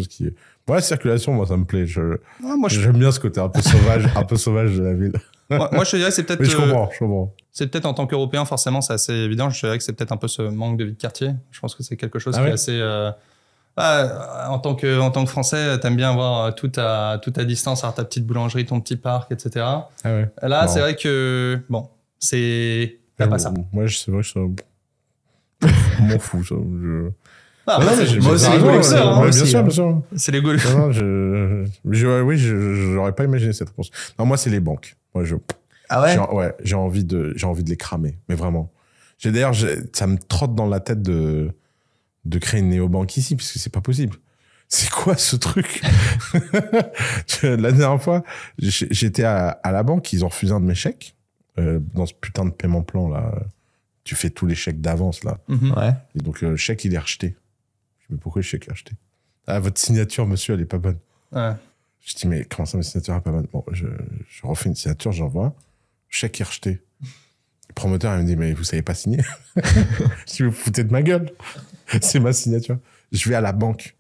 [SPEAKER 1] qui. Ouais, la circulation, moi, ça me plaît. J'aime bien ce côté un peu sauvage de la ville.
[SPEAKER 2] Moi, je dirais, c'est peut-être.
[SPEAKER 1] Mais je comprends.
[SPEAKER 2] C'est peut-être en tant qu'Européen, forcément, c'est assez évident. Je dirais que c'est peut-être un peu ce manque de vie de quartier. Je pense que c'est quelque chose qui est assez. En tant que Français, t'aimes bien avoir tout à distance, avoir ta petite boulangerie, ton petit parc, etc.
[SPEAKER 1] Ah ouais.
[SPEAKER 2] Là, c'est vrai que t'as pas ça.
[SPEAKER 1] Moi, c'est vrai que ça m'en fous. Ça.
[SPEAKER 3] Moi aussi, les Gaulois.
[SPEAKER 1] Bien sûr.
[SPEAKER 2] C'est les Gaulois.
[SPEAKER 1] Oui, j'aurais pas imaginé cette réponse. Non, moi, c'est les banques. Moi,
[SPEAKER 3] ah ouais?
[SPEAKER 1] J'ai envie de les cramer, mais vraiment. D'ailleurs, ça me trotte dans la tête de créer une néobanque ici, puisque c'est pas possible. C'est quoi ce truc? La dernière fois, j'étais à la banque, ils ont refusé un de mes chèques, dans ce putain de paiement plan, là. Tu fais tous les chèques d'avance, là.
[SPEAKER 3] Ouais.
[SPEAKER 1] Et donc, le chèque, il est rejeté. Je me dis, mais pourquoi le chèque est rejeté? Ah, votre signature, monsieur, elle est pas bonne.
[SPEAKER 2] Ouais.
[SPEAKER 1] Je dis, mais comment ça, ma signature est pas bonne? Bon, je refais une signature, j'envoie. Le chèque est rejeté. Le promoteur, il me dit, mais vous savez pas signer? Je dis, vous vous foutez de ma gueule. C'est ma signature. Je vais à la banque,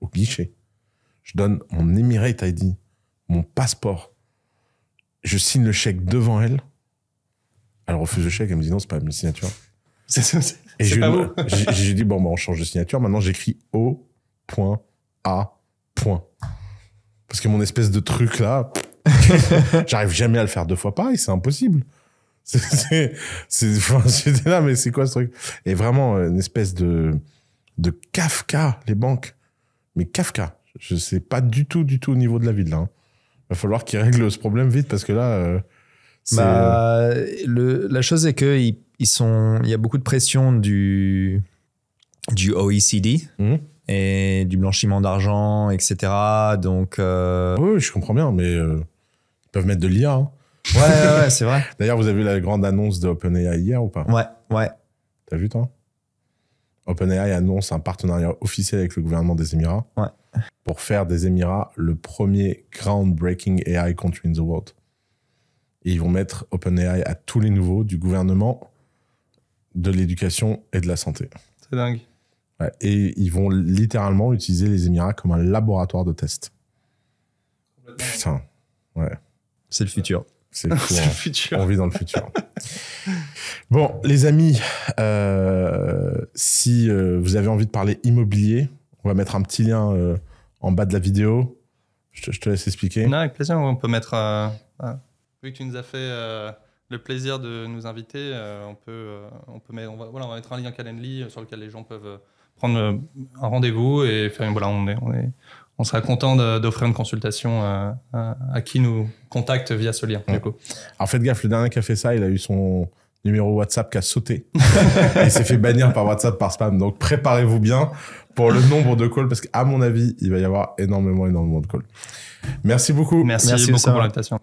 [SPEAKER 1] au guichet. Je donne mon Emirate ID, mon passeport. Je signe le chèque devant elle. Elle refuse le chèque, elle me dit non, c'est pas ma signature. Et j'ai dit, bon, on change de signature. Maintenant, j'écris O.A. Parce que mon espèce de truc là, j'arrive jamais à le faire 2 fois pareil, c'est impossible. J'étais là, mais c'est quoi ce truc? Et vraiment, une espèce de Kafka, les banques. Mais Kafka, je sais pas du tout au niveau de la ville, là. Hein. Va falloir qu'ils règlent ce problème vite, parce que là...
[SPEAKER 3] la chose est que il y a beaucoup de pression du OECD et du blanchiment d'argent, etc. Donc...
[SPEAKER 1] Oui, je comprends bien, mais ils peuvent mettre de l'IA, hein.
[SPEAKER 3] Ouais, c'est vrai.
[SPEAKER 1] D'ailleurs, vous avez vu la grande annonce de OpenAI hier ou pas?
[SPEAKER 3] Ouais.
[SPEAKER 1] T'as vu, toi? OpenAI annonce un partenariat officiel avec le gouvernement des Émirats pour faire des Émirats le premier groundbreaking AI country in the world. Et ils vont mettre OpenAI à tous les niveaux du gouvernement, de l'éducation et de la santé.
[SPEAKER 2] C'est dingue.
[SPEAKER 1] Ouais, et ils vont littéralement utiliser les Émirats comme un laboratoire de test. Putain, ouais.
[SPEAKER 3] C'est le futur.
[SPEAKER 1] C'est le futur. On vit dans le futur. Bon, les amis, si vous avez envie de parler immobilier, on va mettre un petit lien en bas de la vidéo. Je te laisse expliquer.
[SPEAKER 2] Non, avec plaisir. On peut mettre... vu que tu nous as fait le plaisir de nous inviter, on va mettre un lien Calendly sur lequel les gens peuvent prendre un rendez-vous et faire... On sera content d'offrir une consultation à qui nous contacte via ce lien. Du coup.
[SPEAKER 1] Alors faites gaffe, le dernier qui a fait ça, il a eu son numéro WhatsApp qui a sauté. Et il s'est fait bannir par WhatsApp par spam. Donc préparez-vous bien pour le nombre de calls, parce qu'à mon avis, il va y avoir énormément de calls. Merci beaucoup.
[SPEAKER 2] Merci beaucoup pour l'invitation.